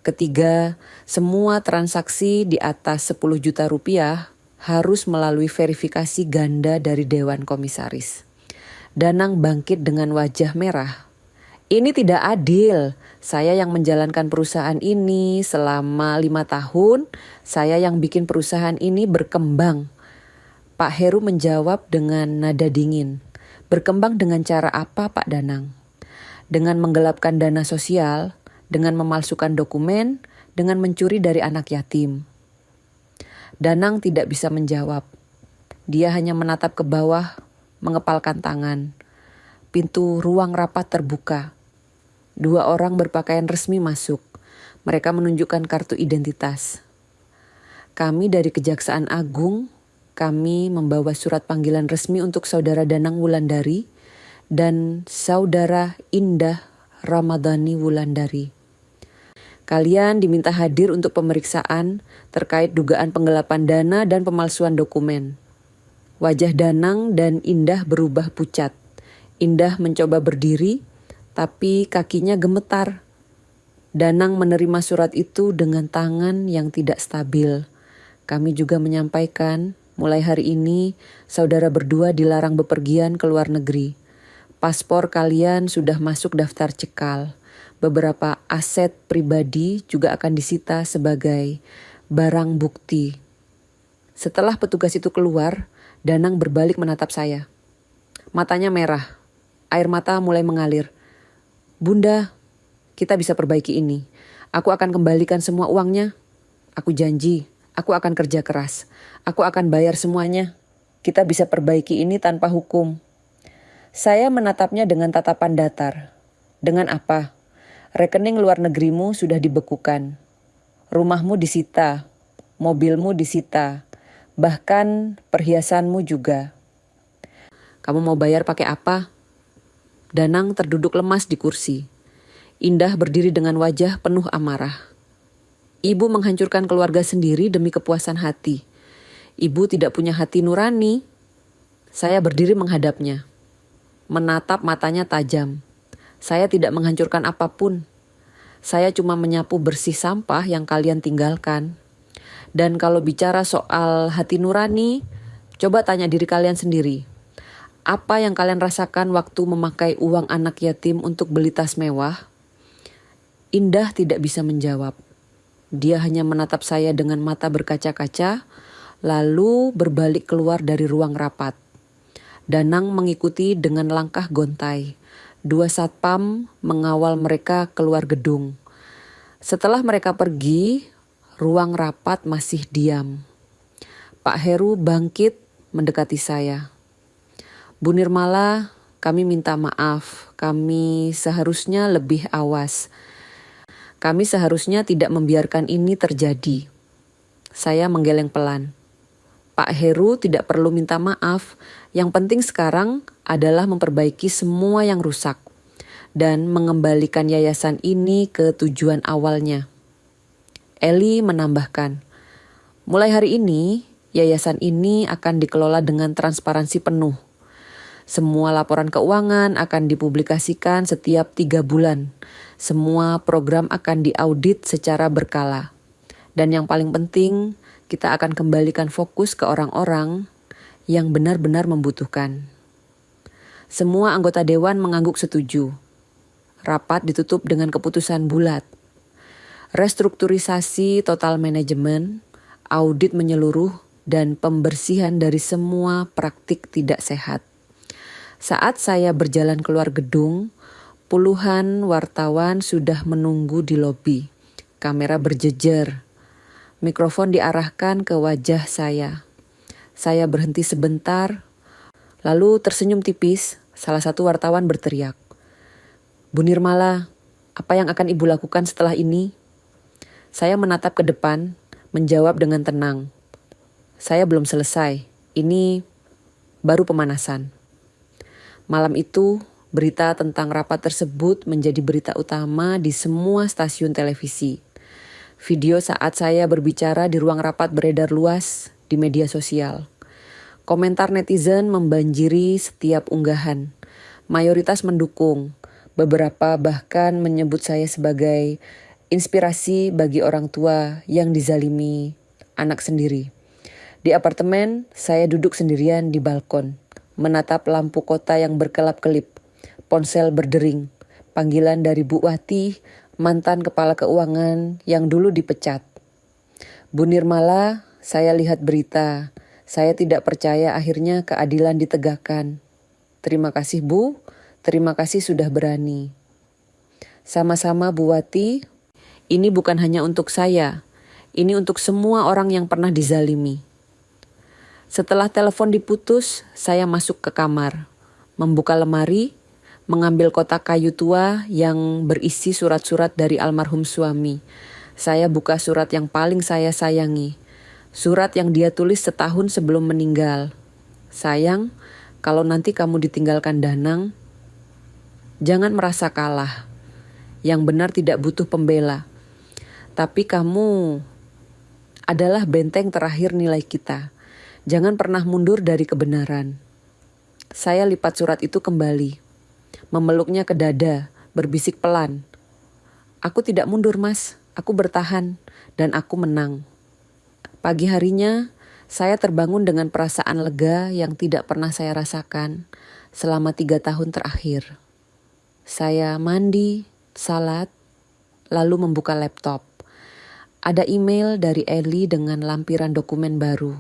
Ketiga, semua transaksi di atas 10 juta rupiah harus melalui verifikasi ganda dari Dewan Komisaris. Danang bangkit dengan wajah merah. Ini tidak adil. Saya yang menjalankan perusahaan ini selama 5 tahun. Saya yang bikin perusahaan ini berkembang. Pak Heru menjawab dengan nada dingin. Berkembang dengan cara apa, Pak Danang? Dengan menggelapkan dana sosial, dengan memalsukan dokumen, dengan mencuri dari anak yatim. Danang tidak bisa menjawab. Dia hanya menatap ke bawah, mengepalkan tangan. Pintu ruang rapat terbuka. 2 orang berpakaian resmi masuk. Mereka menunjukkan kartu identitas. Kami dari Kejaksaan Agung, kami membawa surat panggilan resmi untuk Saudara Danang Wulandari dan Saudara Indah Ramadhani Wulandari. Kalian diminta hadir untuk pemeriksaan terkait dugaan penggelapan dana dan pemalsuan dokumen. Wajah Danang dan Indah berubah pucat. Indah mencoba berdiri, tapi kakinya gemetar. Danang menerima surat itu dengan tangan yang tidak stabil. Kami juga menyampaikan, mulai hari ini, saudara berdua dilarang bepergian ke luar negeri. Paspor kalian sudah masuk daftar cekal. Beberapa aset pribadi juga akan disita sebagai barang bukti. Setelah petugas itu keluar, Danang berbalik menatap saya. Matanya merah. Air mata mulai mengalir. Bunda, kita bisa perbaiki ini. Aku akan kembalikan semua uangnya. Aku janji, aku akan kerja keras. Aku akan bayar semuanya. Kita bisa perbaiki ini tanpa hukum. Saya menatapnya dengan tatapan datar. Dengan apa? Rekening luar negerimu sudah dibekukan. Rumahmu disita. Mobilmu disita. Bahkan perhiasanmu juga. Kamu mau bayar pakai apa? Danang terduduk lemas di kursi. Indah berdiri dengan wajah penuh amarah. Ibu menghancurkan keluarga sendiri demi kepuasan hati. Ibu tidak punya hati nurani. Saya berdiri menghadapnya. Menatap matanya tajam. Saya tidak menghancurkan apapun. Saya cuma menyapu bersih sampah yang kalian tinggalkan. Dan kalau bicara soal hati nurani, coba tanya diri kalian sendiri. Apa yang kalian rasakan waktu memakai uang anak yatim untuk beli tas mewah? Indah tidak bisa menjawab. Dia hanya menatap saya dengan mata berkaca-kaca, lalu berbalik keluar dari ruang rapat. Danang mengikuti dengan langkah gontai. 2 satpam mengawal mereka keluar gedung. Setelah mereka pergi, ruang rapat masih diam. Pak Heru bangkit mendekati saya. Bu Nirmala, kami minta maaf. Kami seharusnya lebih awas. Kami seharusnya tidak membiarkan ini terjadi. Saya menggeleng pelan. Pak Heru tidak perlu minta maaf. Yang penting sekarang adalah memperbaiki semua yang rusak dan mengembalikan yayasan ini ke tujuan awalnya. Eli menambahkan, mulai hari ini, yayasan ini akan dikelola dengan transparansi penuh. Semua laporan keuangan akan dipublikasikan setiap 3 bulan. Semua program akan diaudit secara berkala. Dan yang paling penting, kita akan kembalikan fokus ke orang-orang yang benar-benar membutuhkan. Semua anggota dewan mengangguk setuju. Rapat ditutup dengan keputusan bulat. Restrukturisasi total manajemen, audit menyeluruh, dan pembersihan dari semua praktik tidak sehat. Saat saya berjalan keluar gedung, puluhan wartawan sudah menunggu di lobi. Kamera berjejer. Mikrofon diarahkan ke wajah saya. Saya berhenti sebentar, lalu tersenyum tipis. Salah satu wartawan berteriak, Bu Nirmala, apa yang akan Ibu lakukan setelah ini? Saya menatap ke depan, menjawab dengan tenang. Saya belum selesai, ini baru pemanasan. Malam itu, berita tentang rapat tersebut menjadi berita utama di semua stasiun televisi. Video saat saya berbicara di ruang rapat beredar luas di media sosial. Komentar netizen membanjiri setiap unggahan. Mayoritas mendukung, beberapa bahkan menyebut saya sebagai inspirasi bagi orang tua yang dizalimi anak sendiri. Di apartemen, saya duduk sendirian di balkon, menatap lampu kota yang berkelap-kelip. Ponsel berdering, panggilan dari Bu Wati, mantan kepala keuangan yang dulu dipecat. Bu Nirmala, saya lihat berita. Saya tidak percaya akhirnya keadilan ditegakkan. Terima kasih Bu, terima kasih sudah berani. Sama-sama Bu Wati, ini bukan hanya untuk saya, ini untuk semua orang yang pernah dizalimi. Setelah telepon diputus, saya masuk ke kamar, membuka lemari, mengambil kotak kayu tua yang berisi surat-surat dari almarhum suami. Saya buka surat yang paling saya sayangi. Surat yang dia tulis setahun sebelum meninggal. Sayang, kalau nanti kamu ditinggalkan Danang, jangan merasa kalah. Yang benar tidak butuh pembela. Tapi kamu adalah benteng terakhir nilai kita. Jangan pernah mundur dari kebenaran. Saya lipat surat itu kembali. Memeluknya ke dada, berbisik pelan. Aku tidak mundur Mas, aku bertahan dan aku menang. Pagi harinya, saya terbangun dengan perasaan lega yang tidak pernah saya rasakan selama 3 tahun terakhir. Saya mandi, salat, lalu membuka laptop. Ada email dari Eli dengan lampiran dokumen baru.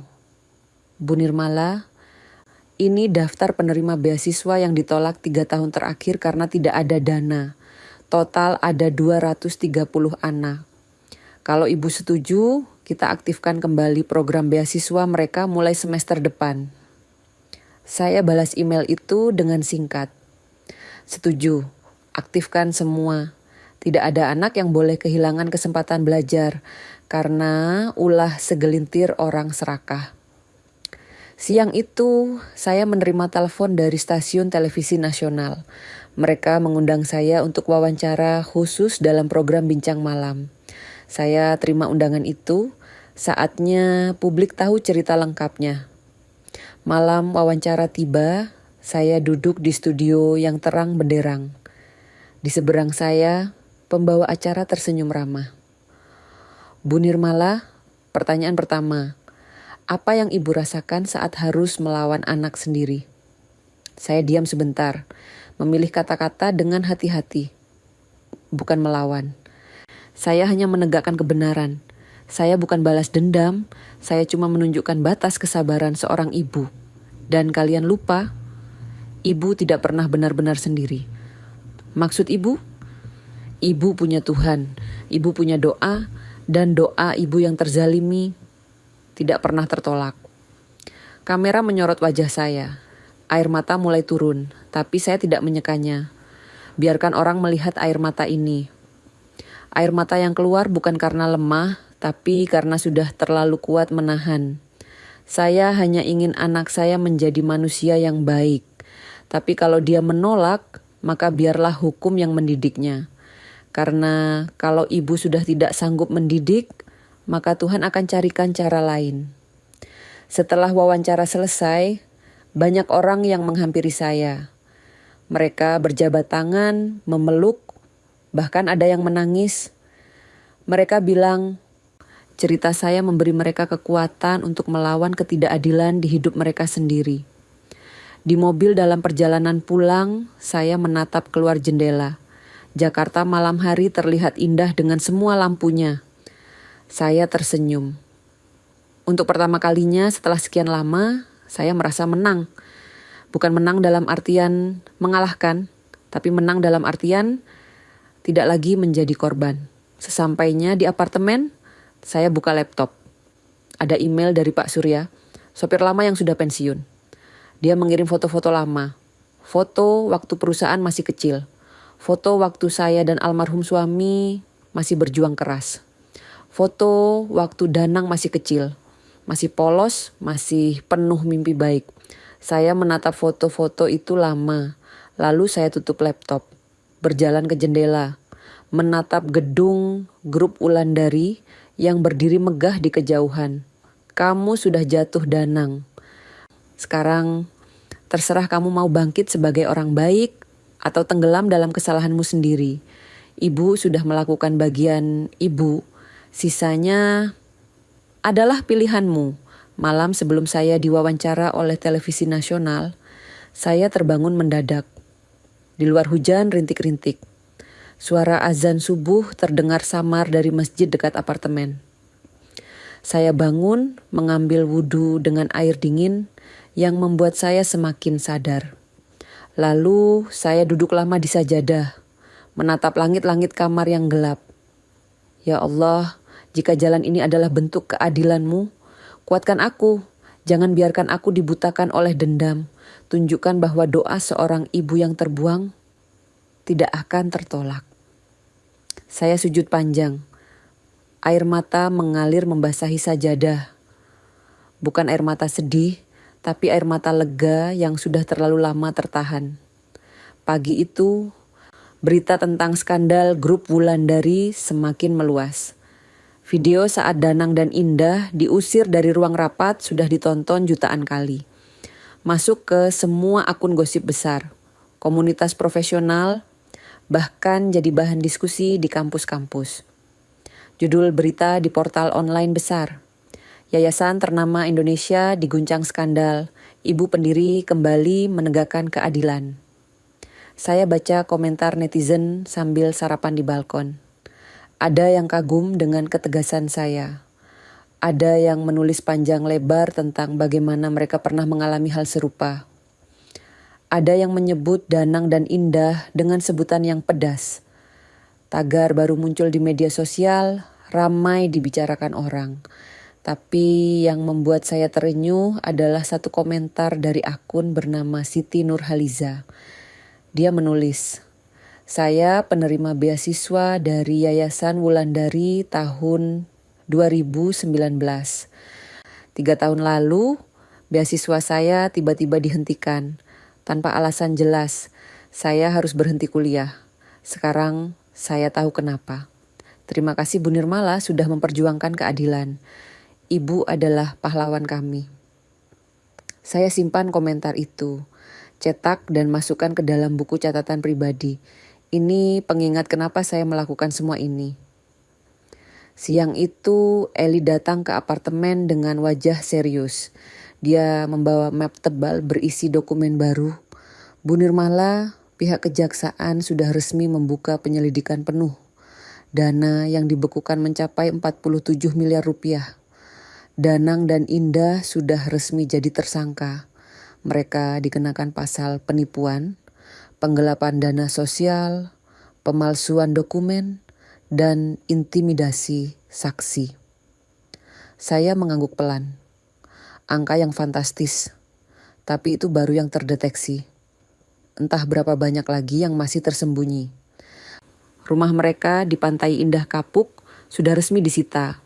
Bu Nirmala, ini daftar penerima beasiswa yang ditolak 3 tahun terakhir karena tidak ada dana. Total ada 230 anak. Kalau Ibu setuju, kita aktifkan kembali program beasiswa mereka mulai semester depan. Saya balas email itu dengan singkat. Setuju, aktifkan semua. Tidak ada anak yang boleh kehilangan kesempatan belajar karena ulah segelintir orang serakah. Siang itu, saya menerima telepon dari stasiun televisi nasional. Mereka mengundang saya untuk wawancara khusus dalam program Bincang Malam. Saya terima undangan itu, saatnya publik tahu cerita lengkapnya. Malam wawancara tiba, saya duduk di studio yang terang benderang. Di seberang saya, pembawa acara tersenyum ramah. Bu Nirmala, pertanyaan pertama. Apa yang Ibu rasakan saat harus melawan anak sendiri? Saya diam sebentar, memilih kata-kata dengan hati-hati. Bukan melawan. Saya hanya menegakkan kebenaran. Saya bukan balas dendam, saya cuma menunjukkan batas kesabaran seorang ibu. Dan kalian lupa, ibu tidak pernah benar-benar sendiri. Maksud ibu? Ibu punya Tuhan, ibu punya doa, dan doa ibu yang terzalimi tidak pernah tertolak. Kamera menyorot wajah saya. Air mata mulai turun, tapi saya tidak menyekanya. Biarkan orang melihat air mata ini. Air mata yang keluar bukan karena lemah, tapi karena sudah terlalu kuat menahan. Saya hanya ingin anak saya menjadi manusia yang baik. Tapi kalau dia menolak, maka biarlah hukum yang mendidiknya. Karena kalau ibu sudah tidak sanggup mendidik, maka Tuhan akan carikan cara lain. Setelah wawancara selesai, banyak orang yang menghampiri saya. Mereka berjabat tangan, memeluk, bahkan ada yang menangis. Mereka bilang, cerita saya memberi mereka kekuatan untuk melawan ketidakadilan di hidup mereka sendiri. Di mobil dalam perjalanan pulang, saya menatap keluar jendela. Jakarta malam hari terlihat indah dengan semua lampunya. Saya tersenyum. Untuk pertama kalinya setelah sekian lama, saya merasa menang. Bukan menang dalam artian mengalahkan, tapi menang dalam artian tidak lagi menjadi korban. Sesampainya di apartemen, saya buka laptop. Ada email dari Pak Surya, sopir lama yang sudah pensiun. Dia mengirim foto-foto lama. Foto waktu perusahaan masih kecil. Foto waktu saya dan almarhum suami masih berjuang keras. Foto waktu Danang masih kecil. Masih polos, masih penuh mimpi baik. Saya menatap foto-foto itu lama. Lalu saya tutup laptop. Berjalan ke jendela. Menatap gedung grup Wulandari yang berdiri megah di kejauhan. Kamu sudah jatuh Danang. Sekarang terserah kamu mau bangkit sebagai orang baik atau tenggelam dalam kesalahanmu sendiri. Ibu sudah melakukan bagian ibu. Sisanya adalah pilihanmu. Malam sebelum saya diwawancara oleh televisi nasional, saya terbangun mendadak. Di luar hujan rintik-rintik. Suara azan subuh terdengar samar dari masjid dekat apartemen. Saya bangun mengambil wudhu dengan air dingin yang membuat saya semakin sadar. Lalu saya duduk lama di sajadah, menatap langit-langit kamar yang gelap. Ya Allah, jika jalan ini adalah bentuk keadilan-Mu, kuatkan aku. Jangan biarkan aku dibutakan oleh dendam. Tunjukkan bahwa doa seorang ibu yang terbuang tidak akan tertolak. Saya sujud panjang. Air mata mengalir membasahi sajadah. Bukan air mata sedih, tapi air mata lega yang sudah terlalu lama tertahan. Pagi itu, berita tentang skandal grup Wulandari semakin meluas. Video saat Danang dan Indah diusir dari ruang rapat sudah ditonton jutaan kali. Masuk ke semua akun gosip besar, komunitas profesional, bahkan jadi bahan diskusi di kampus-kampus. Judul berita di portal online besar. Yayasan ternama Indonesia diguncang skandal, ibu pendiri kembali menegakkan keadilan. Saya baca komentar netizen sambil sarapan di balkon. Ada yang kagum dengan ketegasan saya. Ada yang menulis panjang lebar tentang bagaimana mereka pernah mengalami hal serupa. Ada yang menyebut Danang dan Indah dengan sebutan yang pedas. Tagar baru muncul di media sosial, ramai dibicarakan orang. Tapi yang membuat saya terenyuh adalah satu komentar dari akun bernama Siti Nurhaliza. Dia menulis, saya penerima beasiswa dari Yayasan Wulandari tahun 2019. 3 tahun lalu, beasiswa saya tiba-tiba dihentikan. Tanpa alasan jelas, saya harus berhenti kuliah. Sekarang saya tahu kenapa. Terima kasih Bu Nirmala sudah memperjuangkan keadilan. Ibu adalah pahlawan kami. Saya simpan komentar itu, cetak dan masukkan ke dalam buku catatan pribadi. Ini pengingat kenapa saya melakukan semua ini. Siang itu Eli datang ke apartemen dengan wajah serius. Dia membawa map tebal berisi dokumen baru. Bu Nirmala, pihak kejaksaan sudah resmi membuka penyelidikan penuh. Dana yang dibekukan mencapai 47 miliar rupiah. Danang dan Indah sudah resmi jadi tersangka. Mereka dikenakan pasal penipuan, penggelapan dana sosial, pemalsuan dokumen, dan intimidasi saksi. Saya mengangguk pelan. Angka yang fantastis, tapi itu baru yang terdeteksi. Entah berapa banyak lagi yang masih tersembunyi. Rumah mereka di Pantai Indah Kapuk sudah resmi disita.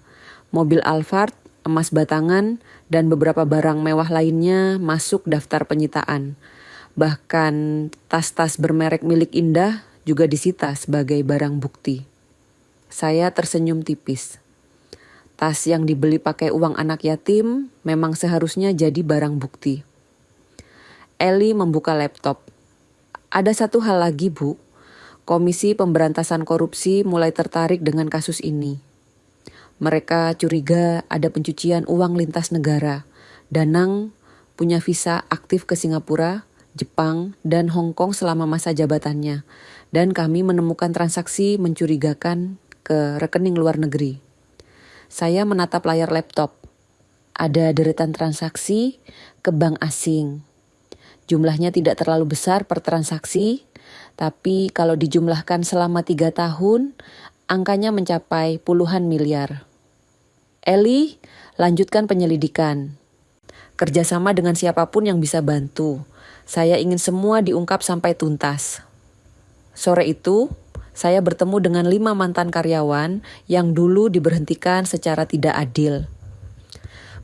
Mobil Alphard, emas batangan, dan beberapa barang mewah lainnya masuk daftar penyitaan. Bahkan tas-tas bermerek milik Indah juga disita sebagai barang bukti. Saya tersenyum tipis. Tas yang dibeli pakai uang anak yatim memang seharusnya jadi barang bukti. Eli membuka laptop. Ada satu hal lagi, Bu. Komisi Pemberantasan Korupsi mulai tertarik dengan kasus ini. Mereka curiga ada pencucian uang lintas negara. Danang punya visa aktif ke Singapura, Jepang, dan Hong Kong selama masa jabatannya. Dan kami menemukan transaksi mencurigakan ke rekening luar negeri. Saya menatap layar laptop. Ada deretan transaksi ke bank asing. Jumlahnya tidak terlalu besar per transaksi, tapi kalau dijumlahkan selama 3 tahun, angkanya mencapai puluhan miliar. Eli, lanjutkan penyelidikan. Kerjasama dengan siapapun yang bisa bantu. Saya ingin semua diungkap sampai tuntas. Sore itu, saya bertemu dengan 5 mantan karyawan yang dulu diberhentikan secara tidak adil.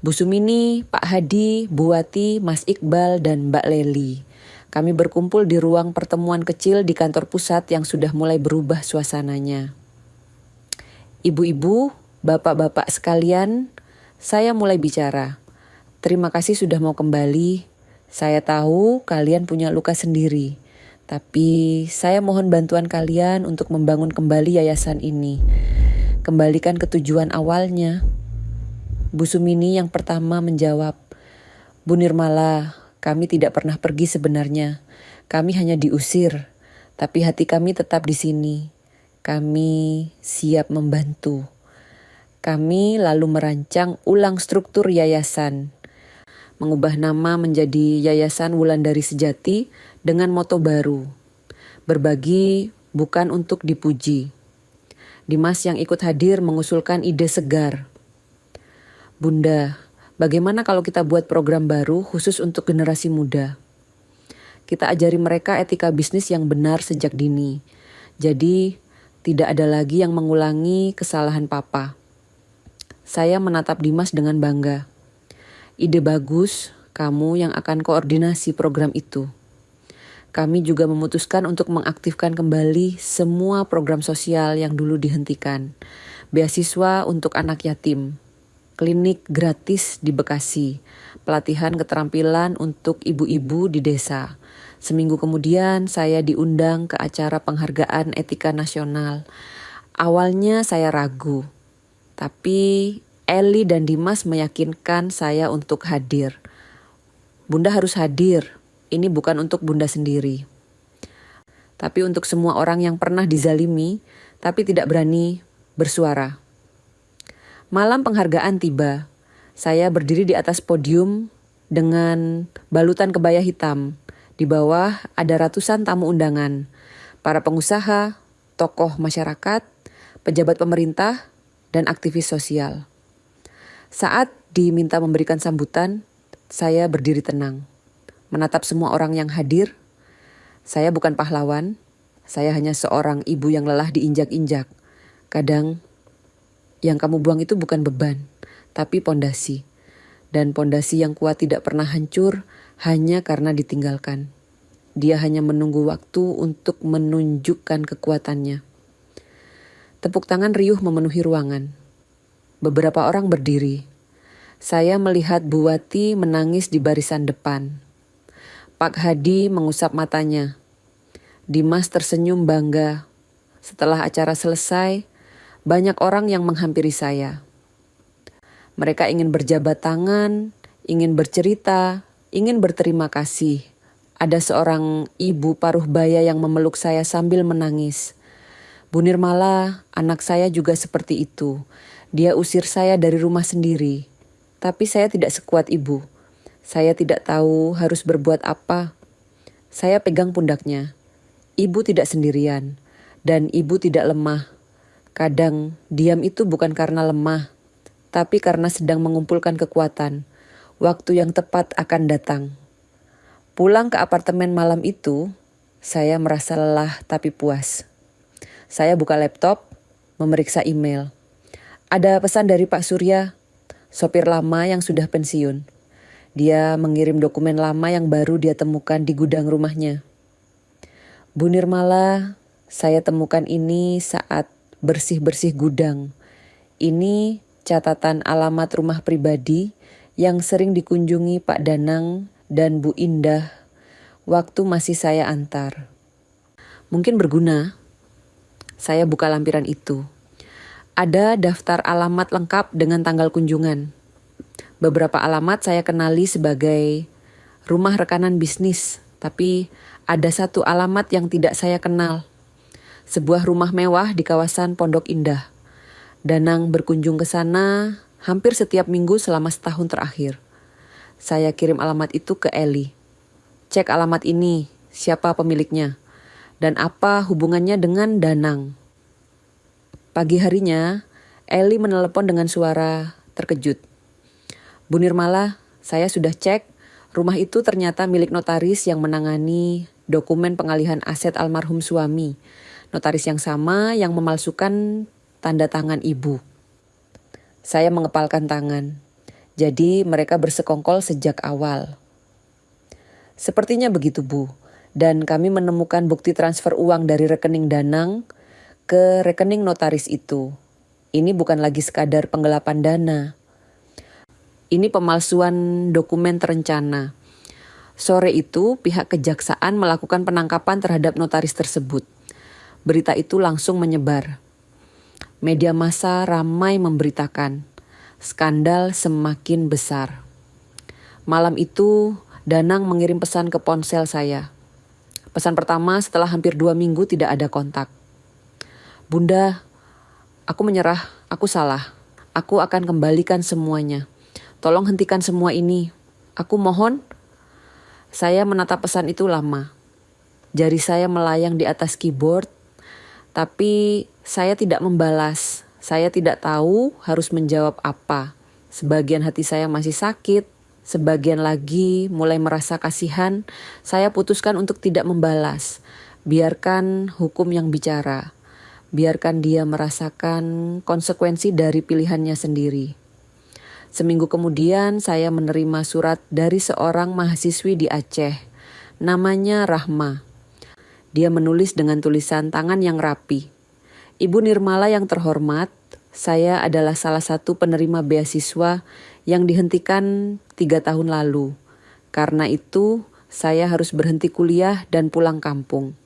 Bu Sumini, Pak Hadi, Bu Wati, Mas Iqbal, dan Mbak Leli. Kami berkumpul di ruang pertemuan kecil di kantor pusat yang sudah mulai berubah suasananya. Ibu-ibu, bapak-bapak sekalian, saya mulai bicara. Terima kasih sudah mau kembali. Saya tahu kalian punya luka sendiri. Tapi saya mohon bantuan kalian untuk membangun kembali yayasan ini. Kembalikan ke tujuan awalnya. Bu Sumini yang pertama menjawab, Bu Nirmala, kami tidak pernah pergi sebenarnya. Kami hanya diusir, tapi hati kami tetap di sini. Kami siap membantu. Kami lalu merancang ulang struktur yayasan. Mengubah nama menjadi Yayasan Wulandari Sejati dengan moto baru. Berbagi bukan untuk dipuji. Dimas yang ikut hadir mengusulkan ide segar. Bunda, bagaimana kalau kita buat program baru khusus untuk generasi muda? Kita ajari mereka etika bisnis yang benar sejak dini. Jadi, tidak ada lagi yang mengulangi kesalahan papa. Saya menatap Dimas dengan bangga. Ide bagus, kamu yang akan koordinasi program itu. Kami juga memutuskan untuk mengaktifkan kembali semua program sosial yang dulu dihentikan. Beasiswa untuk anak yatim. Klinik gratis di Bekasi, pelatihan keterampilan untuk ibu-ibu di desa. Seminggu kemudian saya diundang ke acara penghargaan etika nasional. Awalnya saya ragu, tapi Eli dan Dimas meyakinkan saya untuk hadir. Bunda harus hadir, ini bukan untuk Bunda sendiri. Tapi untuk semua orang yang pernah dizalimi, tapi tidak berani bersuara. Malam penghargaan tiba. Saya berdiri di atas podium dengan balutan kebaya hitam. Di bawah ada ratusan tamu undangan. Para pengusaha, tokoh masyarakat, pejabat pemerintah, dan aktivis sosial. Saat diminta memberikan sambutan, saya berdiri tenang. Menatap semua orang yang hadir. Saya bukan pahlawan. Saya hanya seorang ibu yang lelah diinjak-injak. Kadang yang kamu buang itu bukan beban, tapi pondasi. Dan pondasi yang kuat tidak pernah hancur hanya karena ditinggalkan. Dia hanya menunggu waktu untuk menunjukkan kekuatannya. Tepuk tangan riuh memenuhi ruangan. Beberapa orang berdiri. Saya melihat Bu Wati menangis di barisan depan. Pak Hadi mengusap matanya. Dimas tersenyum bangga. Setelah acara selesai, banyak orang yang menghampiri saya. Mereka ingin berjabat tangan, ingin bercerita, ingin berterima kasih. Ada seorang ibu paruh baya yang memeluk saya sambil menangis. Bu Nirmala, anak saya juga seperti itu. Dia usir saya dari rumah sendiri. Tapi saya tidak sekuat ibu. Saya tidak tahu harus berbuat apa. Saya pegang pundaknya. Ibu tidak sendirian. Dan ibu tidak lemah. Kadang diam itu bukan karena lemah, tapi karena sedang mengumpulkan kekuatan. Waktu yang tepat akan datang. Pulang ke apartemen malam itu, saya merasa lelah tapi puas. Saya buka laptop, memeriksa email. Ada pesan dari Pak Surya, sopir lama yang sudah pensiun. Dia mengirim dokumen lama yang baru dia temukan di gudang rumahnya. Bu Nirmala, saya temukan ini saat bersih-bersih gudang. Ini catatan alamat rumah pribadi yang sering dikunjungi Pak Danang dan Bu Indah waktu masih saya antar. Mungkin berguna. Saya buka lampiran itu. Ada daftar alamat lengkap dengan tanggal kunjungan. Beberapa alamat saya kenali sebagai rumah rekanan bisnis, tapi ada satu alamat yang tidak saya kenal. Sebuah rumah mewah di kawasan Pondok Indah. Danang berkunjung ke sana hampir setiap minggu selama setahun terakhir. Saya kirim alamat itu ke Eli. Cek alamat ini, siapa pemiliknya, dan apa hubungannya dengan Danang. Pagi harinya, Eli menelepon dengan suara terkejut. Bu Nirmala, saya sudah cek, rumah itu ternyata milik notaris yang menangani dokumen pengalihan aset almarhum suami. Notaris yang sama yang memalsukan tanda tangan ibu. Saya mengepalkan tangan. Jadi mereka bersekongkol sejak awal. Sepertinya begitu, Bu. Dan kami menemukan bukti transfer uang dari rekening Danang ke rekening notaris itu. Ini bukan lagi sekadar penggelapan dana. Ini pemalsuan dokumen terencana. Sore itu pihak kejaksaan melakukan penangkapan terhadap notaris tersebut. Berita itu langsung menyebar. Media massa ramai memberitakan. Skandal semakin besar. Malam itu, Danang mengirim pesan ke ponsel saya. Pesan pertama setelah hampir 2 minggu tidak ada kontak. Bunda, aku menyerah, aku salah. Aku akan kembalikan semuanya. Tolong hentikan semua ini. Aku mohon. Saya menatap pesan itu lama. Jari saya melayang di atas keyboard. Tapi saya tidak membalas. Saya tidak tahu harus menjawab apa. Sebagian hati saya masih sakit. Sebagian lagi mulai merasa kasihan. Saya putuskan untuk tidak membalas. Biarkan hukum yang bicara. Biarkan dia merasakan konsekuensi dari pilihannya sendiri. Seminggu kemudian saya menerima surat dari seorang mahasiswi di Aceh. Namanya Rahma. Dia menulis dengan tulisan tangan yang rapi. Ibu Nirmala yang terhormat, saya adalah salah satu penerima beasiswa yang dihentikan 3 tahun lalu. Karena itu, saya harus berhenti kuliah dan pulang kampung.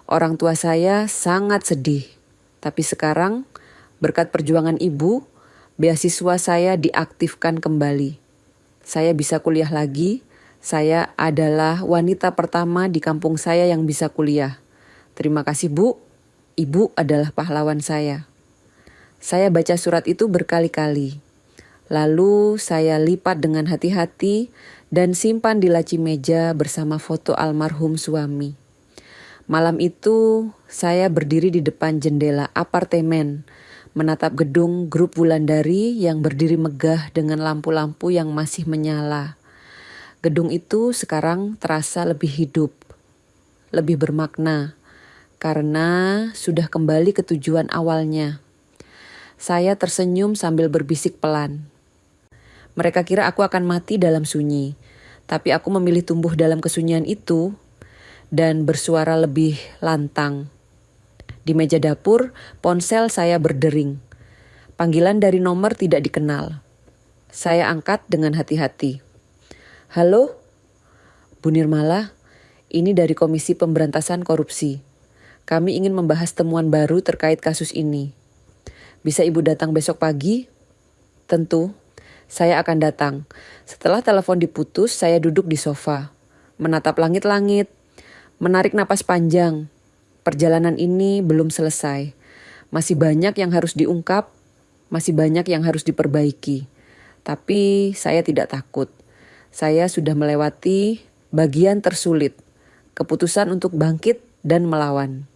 Orang tua saya sangat sedih. Tapi sekarang, berkat perjuangan ibu, beasiswa saya diaktifkan kembali. Saya bisa kuliah lagi. Saya adalah wanita pertama di kampung saya yang bisa kuliah. Terima kasih, Bu. Ibu adalah pahlawan saya. Saya baca surat itu berkali-kali. Lalu saya lipat dengan hati-hati dan simpan di laci meja bersama foto almarhum suami. Malam itu saya berdiri di depan jendela apartemen, menatap gedung grup Wulandari yang berdiri megah dengan lampu-lampu yang masih menyala. Gedung itu sekarang terasa lebih hidup, lebih bermakna, karena sudah kembali ke tujuan awalnya. Saya tersenyum sambil berbisik pelan. Mereka kira aku akan mati dalam sunyi, tapi aku memilih tumbuh dalam kesunyian itu dan bersuara lebih lantang. Di meja dapur, ponsel saya berdering. Panggilan dari nomor tidak dikenal. Saya angkat dengan hati-hati. Halo, Bu Nirmala, ini dari Komisi Pemberantasan Korupsi. Kami ingin membahas temuan baru terkait kasus ini. Bisa Ibu datang besok pagi? Tentu, saya akan datang. Setelah telepon diputus, saya duduk di sofa, menatap langit-langit, menarik napas panjang. Perjalanan ini belum selesai. Masih banyak yang harus diungkap, masih banyak yang harus diperbaiki. Tapi saya tidak takut. Saya sudah melewati bagian tersulit, keputusan untuk bangkit dan melawan.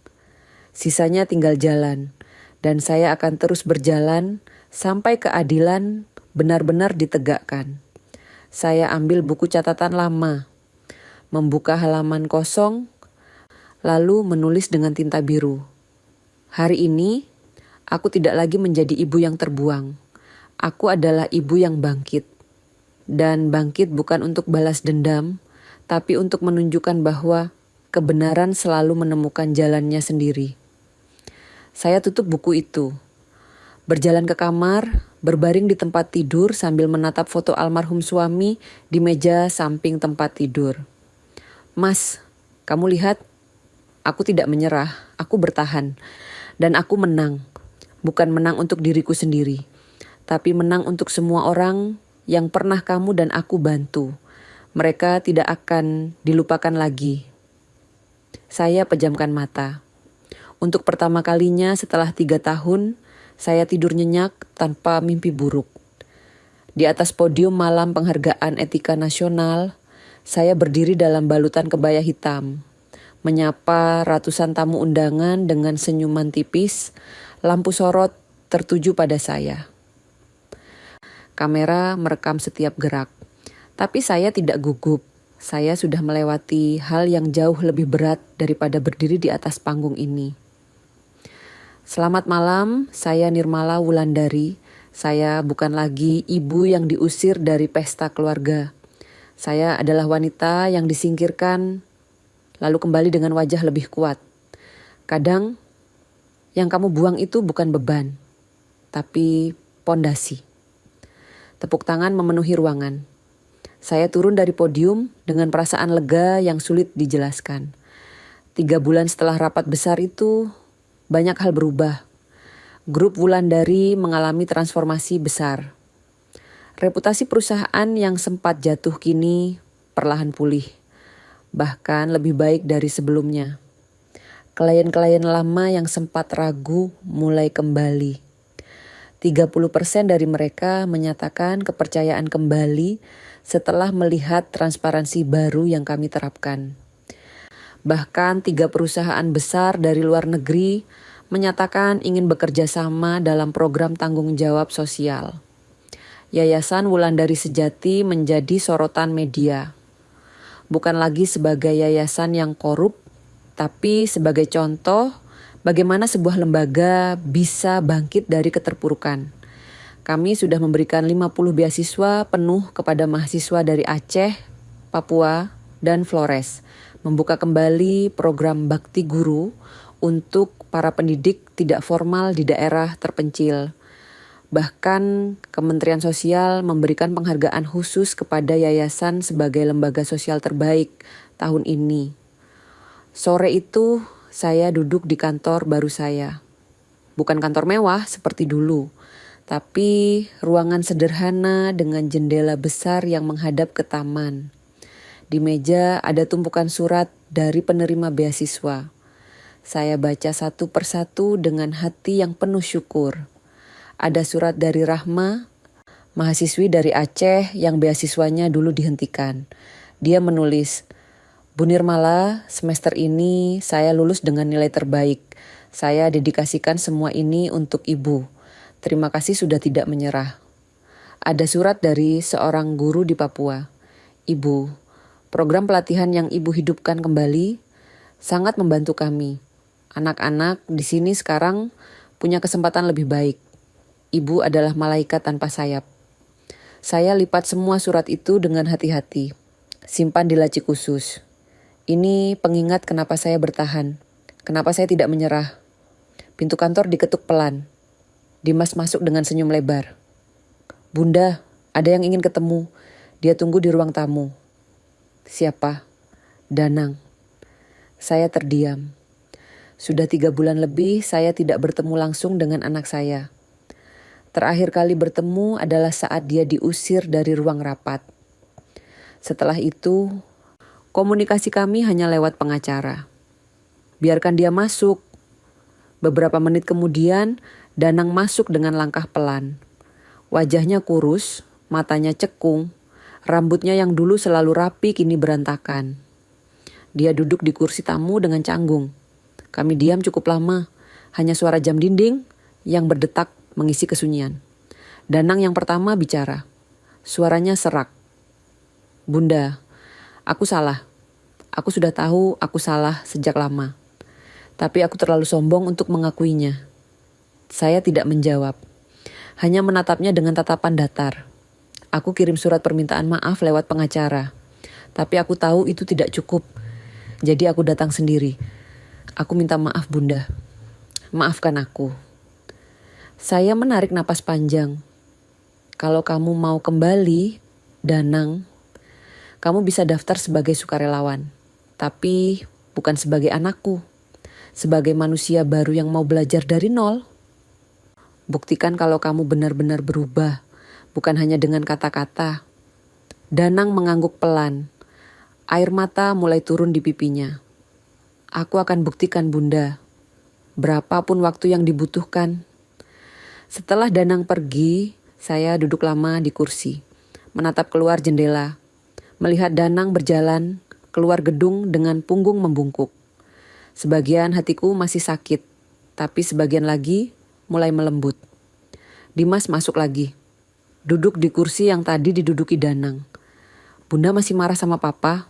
Sisanya tinggal jalan, dan saya akan terus berjalan sampai keadilan benar-benar ditegakkan. Saya ambil buku catatan lama, membuka halaman kosong, lalu menulis dengan tinta biru. Hari ini, aku tidak lagi menjadi ibu yang terbuang. Aku adalah ibu yang bangkit. Dan bangkit bukan untuk balas dendam, tapi untuk menunjukkan bahwa kebenaran selalu menemukan jalannya sendiri. Saya tutup buku itu. Berjalan ke kamar, berbaring di tempat tidur sambil menatap foto almarhum suami di meja samping tempat tidur. Mas, kamu lihat, aku tidak menyerah, aku bertahan. Dan aku menang, bukan menang untuk diriku sendiri, tapi menang untuk semua orang yang pernah kamu dan aku bantu. Mereka tidak akan dilupakan lagi. Saya pejamkan mata. Untuk pertama kalinya setelah 3 tahun, saya tidur nyenyak tanpa mimpi buruk. Di atas podium malam penghargaan etika nasional, saya berdiri dalam balutan kebaya hitam, menyapa ratusan tamu undangan dengan senyuman tipis, lampu sorot tertuju pada saya. Kamera merekam setiap gerak, tapi saya tidak gugup. Saya sudah melewati hal yang jauh lebih berat daripada berdiri di atas panggung ini. Selamat malam, saya Nirmala Wulandari. Saya bukan lagi ibu yang diusir dari pesta keluarga. Saya adalah wanita yang disingkirkan lalu kembali dengan wajah lebih kuat. Kadang, yang kamu buang itu bukan beban, tapi pondasi. Tepuk tangan memenuhi ruangan. Saya turun dari podium dengan perasaan lega yang sulit dijelaskan. 3 bulan setelah rapat besar itu, banyak hal berubah. Grup Wulandari mengalami transformasi besar. Reputasi perusahaan yang sempat jatuh kini perlahan pulih. Bahkan lebih baik dari sebelumnya. Klien-klien lama yang sempat ragu mulai kembali. 30% dari mereka menyatakan kepercayaan kembali setelah melihat transparansi baru yang kami terapkan. Bahkan 3 perusahaan besar dari luar negeri menyatakan ingin bekerja sama dalam program tanggung jawab sosial. Yayasan Wulandari Sejati menjadi sorotan media. Bukan lagi sebagai yayasan yang korup, tapi sebagai contoh bagaimana sebuah lembaga bisa bangkit dari keterpurukan. Kami sudah memberikan 50 beasiswa penuh kepada mahasiswa dari Aceh, Papua, dan Flores, membuka kembali program Bakti Guru untuk para pendidik tidak formal di daerah terpencil. Bahkan Kementerian Sosial memberikan penghargaan khusus kepada yayasan sebagai lembaga sosial terbaik tahun ini. Sore itu saya duduk di kantor baru saya. Bukan kantor mewah seperti dulu, tapi ruangan sederhana dengan jendela besar yang menghadap ke taman. Di meja ada tumpukan surat dari penerima beasiswa. Saya baca satu persatu dengan hati yang penuh syukur. Ada surat dari Rahma, mahasiswi dari Aceh yang beasiswanya dulu dihentikan. Dia menulis, Bu Nirmala, semester ini saya lulus dengan nilai terbaik. Saya dedikasikan semua ini untuk Ibu. Terima kasih sudah tidak menyerah. Ada surat dari seorang guru di Papua. Ibu, program pelatihan yang Ibu hidupkan kembali sangat membantu kami. Anak-anak di sini sekarang punya kesempatan lebih baik. Ibu adalah malaikat tanpa sayap. Saya lipat semua surat itu dengan hati-hati. Simpan di laci khusus. Ini pengingat kenapa saya bertahan. Kenapa saya tidak menyerah. Pintu kantor diketuk pelan. Dimas masuk dengan senyum lebar. Bunda, ada yang ingin ketemu. Dia tunggu di ruang tamu. Siapa? Danang. Saya terdiam. Sudah 3 bulan lebih saya tidak bertemu langsung dengan anak saya. Terakhir kali bertemu adalah saat dia diusir dari ruang rapat. Setelah itu, komunikasi kami hanya lewat pengacara. Biarkan dia masuk. Beberapa menit kemudian, Danang masuk dengan langkah pelan. Wajahnya kurus, matanya cekung, rambutnya yang dulu selalu rapi kini berantakan. Dia duduk di kursi tamu dengan canggung. Kami diam cukup lama, hanya suara jam dinding yang berdetak mengisi kesunyian. Danang yang pertama bicara. Suaranya serak. "Bunda, aku salah. Aku sudah tahu aku salah sejak lama. Tapi aku terlalu sombong untuk mengakuinya." Saya tidak menjawab. Hanya menatapnya dengan tatapan datar. Aku kirim surat permintaan maaf lewat pengacara. Tapi aku tahu itu tidak cukup. Jadi aku datang sendiri. Aku minta maaf, Bunda. Maafkan aku. Saya menarik napas panjang. Kalau kamu mau kembali, Danang, kamu bisa daftar sebagai sukarelawan. Tapi bukan sebagai anakku. Sebagai manusia baru yang mau belajar dari nol. Buktikan kalau kamu benar-benar berubah. Bukan hanya dengan kata-kata. Danang mengangguk pelan. Air mata mulai turun di pipinya. Aku akan buktikan, Bunda. Berapapun waktu yang dibutuhkan. Setelah Danang pergi, saya duduk lama di kursi. Menatap keluar jendela. Melihat Danang berjalan keluar gedung dengan punggung membungkuk. Sebagian hatiku masih sakit. Tapi sebagian lagi mulai melembut. Dimas masuk lagi. Duduk di kursi yang tadi diduduki Danang. Bunda masih marah sama papa?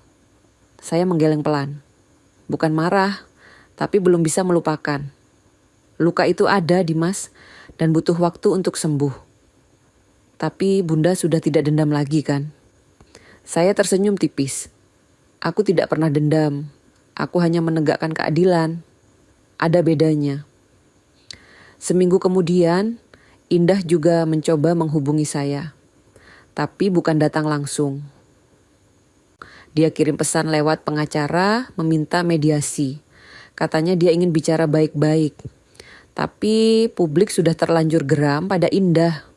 Saya menggeleng pelan. Bukan marah, tapi belum bisa melupakan. Luka itu ada, Dimas, dan butuh waktu untuk sembuh. Tapi Bunda sudah tidak dendam lagi kan? Saya tersenyum tipis. Aku tidak pernah dendam. Aku hanya menegakkan keadilan. Ada bedanya. Seminggu kemudian, Indah juga mencoba menghubungi saya. Tapi bukan datang langsung. Dia kirim pesan lewat pengacara meminta mediasi. Katanya dia ingin bicara baik-baik. Tapi publik sudah terlanjur geram pada Indah.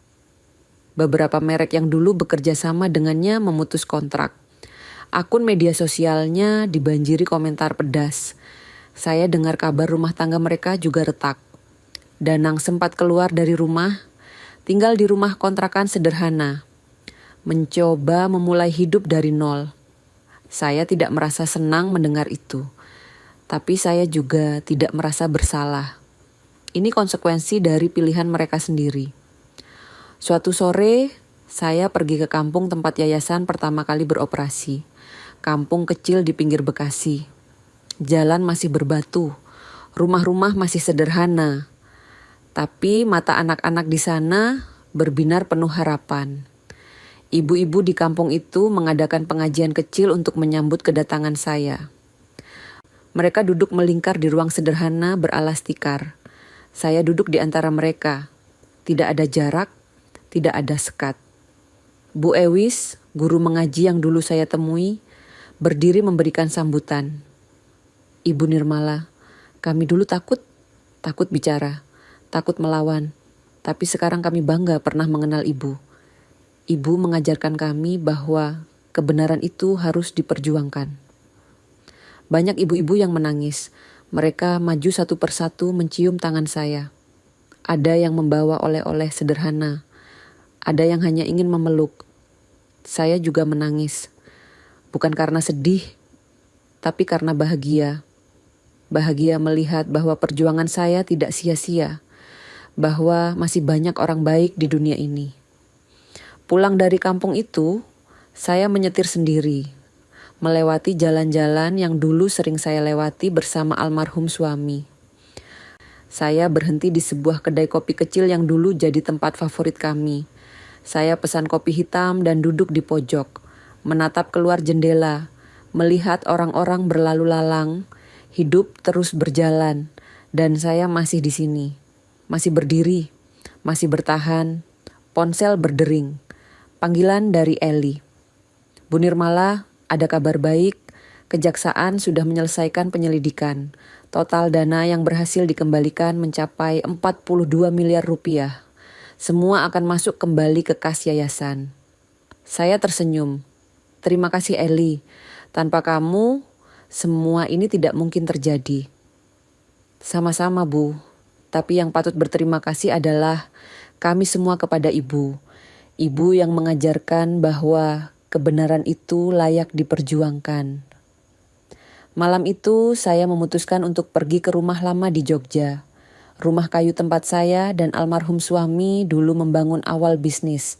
Beberapa merek yang dulu bekerja sama dengannya memutus kontrak. Akun media sosialnya dibanjiri komentar pedas. Saya dengar kabar rumah tangga mereka juga retak. Danang sempat keluar dari rumah, tinggal di rumah kontrakan sederhana. Mencoba memulai hidup dari nol. Saya tidak merasa senang mendengar itu. Tapi saya juga tidak merasa bersalah. Ini konsekuensi dari pilihan mereka sendiri. Suatu sore, saya pergi ke kampung tempat yayasan pertama kali beroperasi. Kampung kecil di pinggir Bekasi. Jalan masih berbatu. Rumah-rumah masih sederhana. Tapi mata anak-anak di sana berbinar penuh harapan. Ibu-ibu di kampung itu mengadakan pengajian kecil untuk menyambut kedatangan saya. Mereka duduk melingkar di ruang sederhana beralas tikar. Saya duduk di antara mereka. Tidak ada jarak, tidak ada sekat. Bu Ewis, guru mengaji yang dulu saya temui, berdiri memberikan sambutan. Ibu Nirmala, kami dulu takut bicara. Takut melawan, tapi sekarang kami bangga pernah mengenal ibu. Ibu mengajarkan kami bahwa kebenaran itu harus diperjuangkan. Banyak ibu-ibu yang menangis. Mereka maju satu persatu mencium tangan saya. Ada yang membawa oleh-oleh sederhana. Ada yang hanya ingin memeluk. Saya juga menangis. Bukan karena sedih, tapi karena bahagia. Bahagia melihat bahwa perjuangan saya tidak sia-sia. Bahwa masih banyak orang baik di dunia ini. Pulang dari kampung itu, saya menyetir sendiri, melewati jalan-jalan yang dulu sering saya lewati bersama almarhum suami. Saya berhenti di sebuah kedai kopi kecil yang dulu jadi tempat favorit kami. Saya pesan kopi hitam dan duduk di pojok, menatap keluar jendela, melihat orang-orang berlalu lalang, hidup terus berjalan, dan saya masih di sini. Masih berdiri, masih bertahan, ponsel berdering. Panggilan dari Eli. Bu Nirmala, ada kabar baik. Kejaksaan sudah menyelesaikan penyelidikan. Total dana yang berhasil dikembalikan mencapai 42 miliar rupiah. Semua akan masuk kembali ke kas yayasan. Saya tersenyum. Terima kasih Eli. Tanpa kamu, semua ini tidak mungkin terjadi. Sama-sama Bu. Tapi yang patut berterima kasih adalah kami semua kepada ibu. Ibu yang mengajarkan bahwa kebenaran itu layak diperjuangkan. Malam itu saya memutuskan untuk pergi ke rumah lama di Jogja. Rumah kayu tempat saya dan almarhum suami dulu membangun awal bisnis.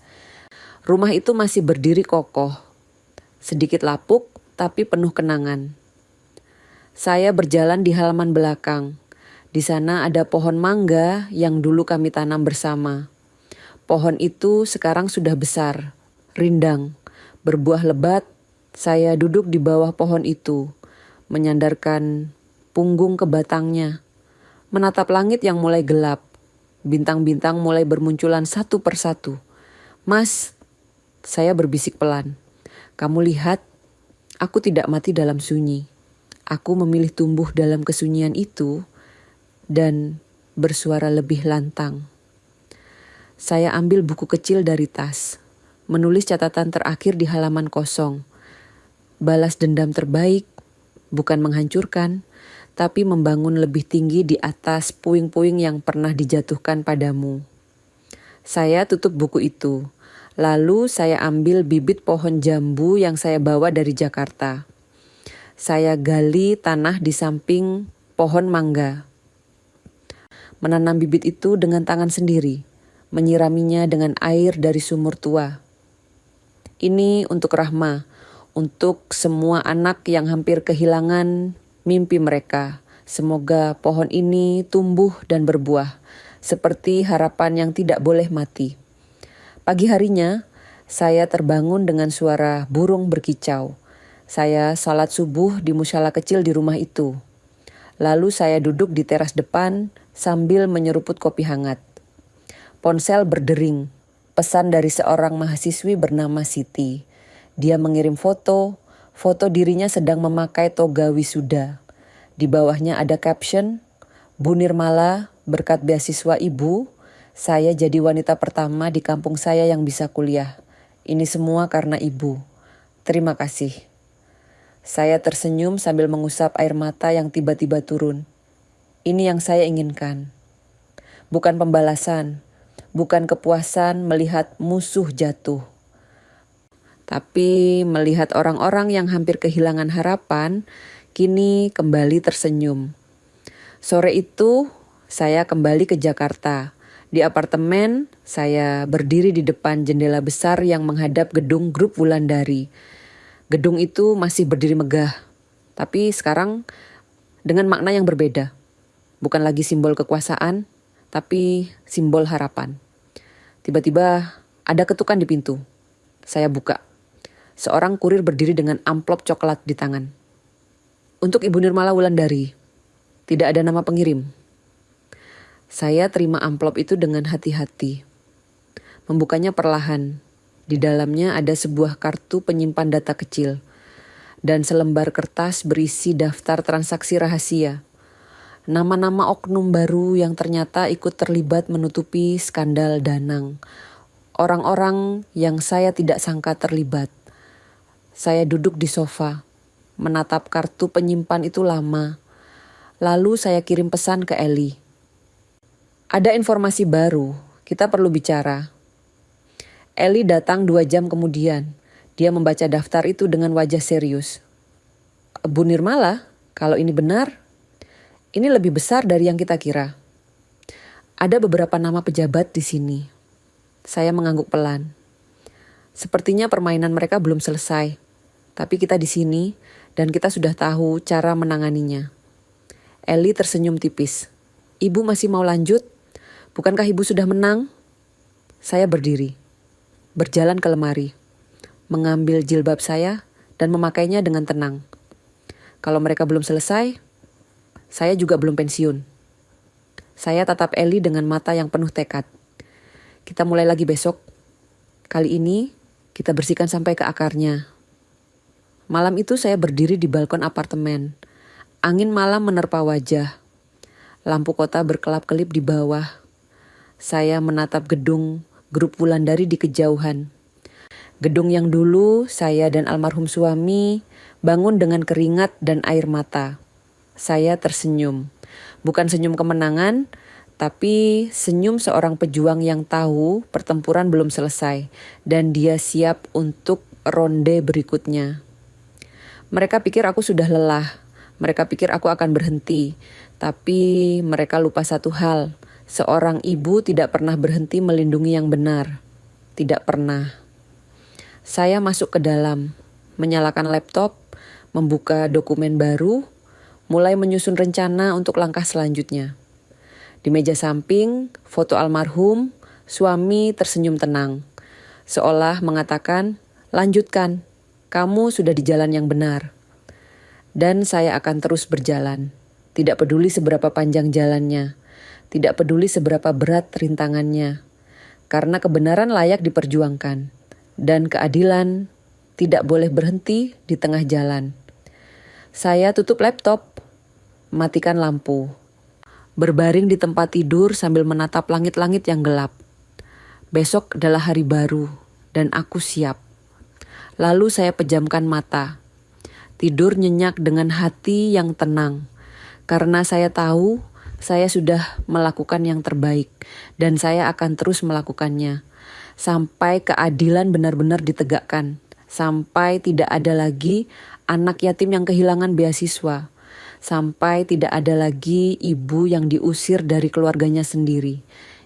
Rumah itu masih berdiri kokoh. Sedikit lapuk tapi penuh kenangan. Saya berjalan di halaman belakang. Di sana ada pohon mangga yang dulu kami tanam bersama. Pohon itu sekarang sudah besar, rindang, berbuah lebat. Saya duduk di bawah pohon itu, menyandarkan punggung ke batangnya, menatap langit yang mulai gelap. Bintang-bintang mulai bermunculan satu persatu. "Mas," saya berbisik pelan, "kamu lihat, aku tidak mati dalam sunyi. Aku memilih tumbuh dalam kesunyian itu dan bersuara lebih lantang." Saya ambil buku kecil dari tas, menulis catatan terakhir di halaman kosong. Balas dendam terbaik, bukan menghancurkan, tapi membangun lebih tinggi di atas puing-puing yang pernah dijatuhkan padamu. Saya tutup buku itu, lalu saya ambil bibit pohon jambu yang saya bawa dari Jakarta. Saya gali tanah di samping pohon mangga. Menanam bibit itu dengan tangan sendiri, menyiraminya dengan air dari sumur tua. Ini untuk Rahma, untuk semua anak yang hampir kehilangan mimpi mereka. Semoga pohon ini tumbuh dan berbuah, seperti harapan yang tidak boleh mati. Pagi harinya, saya terbangun dengan suara burung berkicau. Saya salat subuh di musala kecil di rumah itu. Lalu saya duduk di teras depan sambil menyeruput kopi hangat. Ponsel berdering, pesan dari seorang mahasiswi bernama Siti. Dia mengirim foto dirinya sedang memakai toga wisuda. Di bawahnya ada caption, "Bu Nirmala, berkat beasiswa ibu, saya jadi wanita pertama di kampung saya yang bisa kuliah. Ini semua karena ibu. Terima kasih." Saya tersenyum sambil mengusap air mata yang tiba-tiba turun. Ini yang saya inginkan. Bukan pembalasan, bukan kepuasan melihat musuh jatuh, tapi melihat orang-orang yang hampir kehilangan harapan, kini kembali tersenyum. Sore itu, saya kembali ke Jakarta. Di apartemen, saya berdiri di depan jendela besar yang menghadap gedung Grup Wulandari. Gedung itu masih berdiri megah, tapi sekarang dengan makna yang berbeda. Bukan lagi simbol kekuasaan, tapi simbol harapan. Tiba-tiba ada ketukan di pintu. Saya buka. Seorang kurir berdiri dengan amplop coklat di tangan. "Untuk Ibu Nirmala Wulandari. Tidak ada nama pengirim." Saya terima amplop itu dengan hati-hati. Membukanya perlahan. Di dalamnya ada sebuah kartu penyimpan data kecil dan selembar kertas berisi daftar transaksi rahasia. Nama-nama oknum baru yang ternyata ikut terlibat menutupi skandal Danang. Orang-orang yang saya tidak sangka terlibat. Saya duduk di sofa, menatap kartu penyimpan itu lama. Lalu saya kirim pesan ke Eli. "Ada informasi baru, kita perlu bicara." Eli datang 2 jam kemudian. Dia membaca daftar itu dengan wajah serius. "Bu Nirmala, kalau ini benar, ini lebih besar dari yang kita kira. Ada beberapa nama pejabat di sini." Saya mengangguk pelan. Sepertinya permainan mereka belum selesai, tapi kita di sini dan kita sudah tahu cara menanganinya. Eli tersenyum tipis. "Ibu masih mau lanjut? Bukankah ibu sudah menang?" Saya berdiri, berjalan ke lemari, mengambil jilbab saya dan memakainya dengan tenang. Kalau mereka belum selesai, saya juga belum pensiun. Saya tatap Eli dengan mata yang penuh tekad. "Kita mulai lagi besok. Kali ini kita bersihkan sampai ke akarnya." Malam itu saya berdiri di balkon apartemen. Angin malam menerpa wajah. Lampu kota berkelap-kelip di bawah. Saya menatap gedung Grup Wulandari di kejauhan. Gedung yang dulu saya dan almarhum suami bangun dengan keringat dan air mata. Saya tersenyum. Bukan senyum kemenangan, Tapi senyum seorang pejuang yang tahu pertempuran belum selesai dan dia siap untuk ronde berikutnya. Mereka pikir aku sudah lelah. Mereka pikir aku akan berhenti. Tapi mereka lupa satu hal. Seorang ibu tidak pernah berhenti melindungi yang benar. Tidak pernah. Saya masuk ke dalam, menyalakan laptop, membuka dokumen baru, mulai menyusun rencana untuk langkah selanjutnya. Di meja samping, foto almarhum, suami tersenyum tenang. Seolah mengatakan, lanjutkan, kamu sudah di jalan yang benar. Dan saya akan terus berjalan. Tidak peduli seberapa panjang jalannya. Tidak peduli seberapa berat rintangannya. Karena kebenaran layak diperjuangkan. Dan keadilan tidak boleh berhenti di tengah jalan. Saya tutup laptop, matikan lampu. Berbaring di tempat tidur sambil menatap langit-langit yang gelap. Besok adalah hari baru dan aku siap. Lalu saya pejamkan mata. Tidur nyenyak dengan hati yang tenang. Karena saya tahu saya sudah melakukan yang terbaik dan saya akan terus melakukannya. Sampai keadilan benar-benar ditegakkan. Sampai tidak ada lagi anak yatim yang kehilangan beasiswa. Sampai tidak ada lagi ibu yang diusir dari keluarganya sendiri.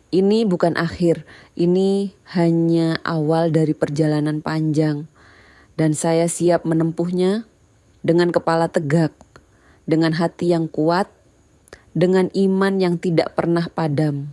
Ini bukan akhir, ini hanya awal dari perjalanan panjang. Dan saya siap menempuhnya dengan kepala tegak, dengan hati yang kuat, dengan iman yang tidak pernah padam.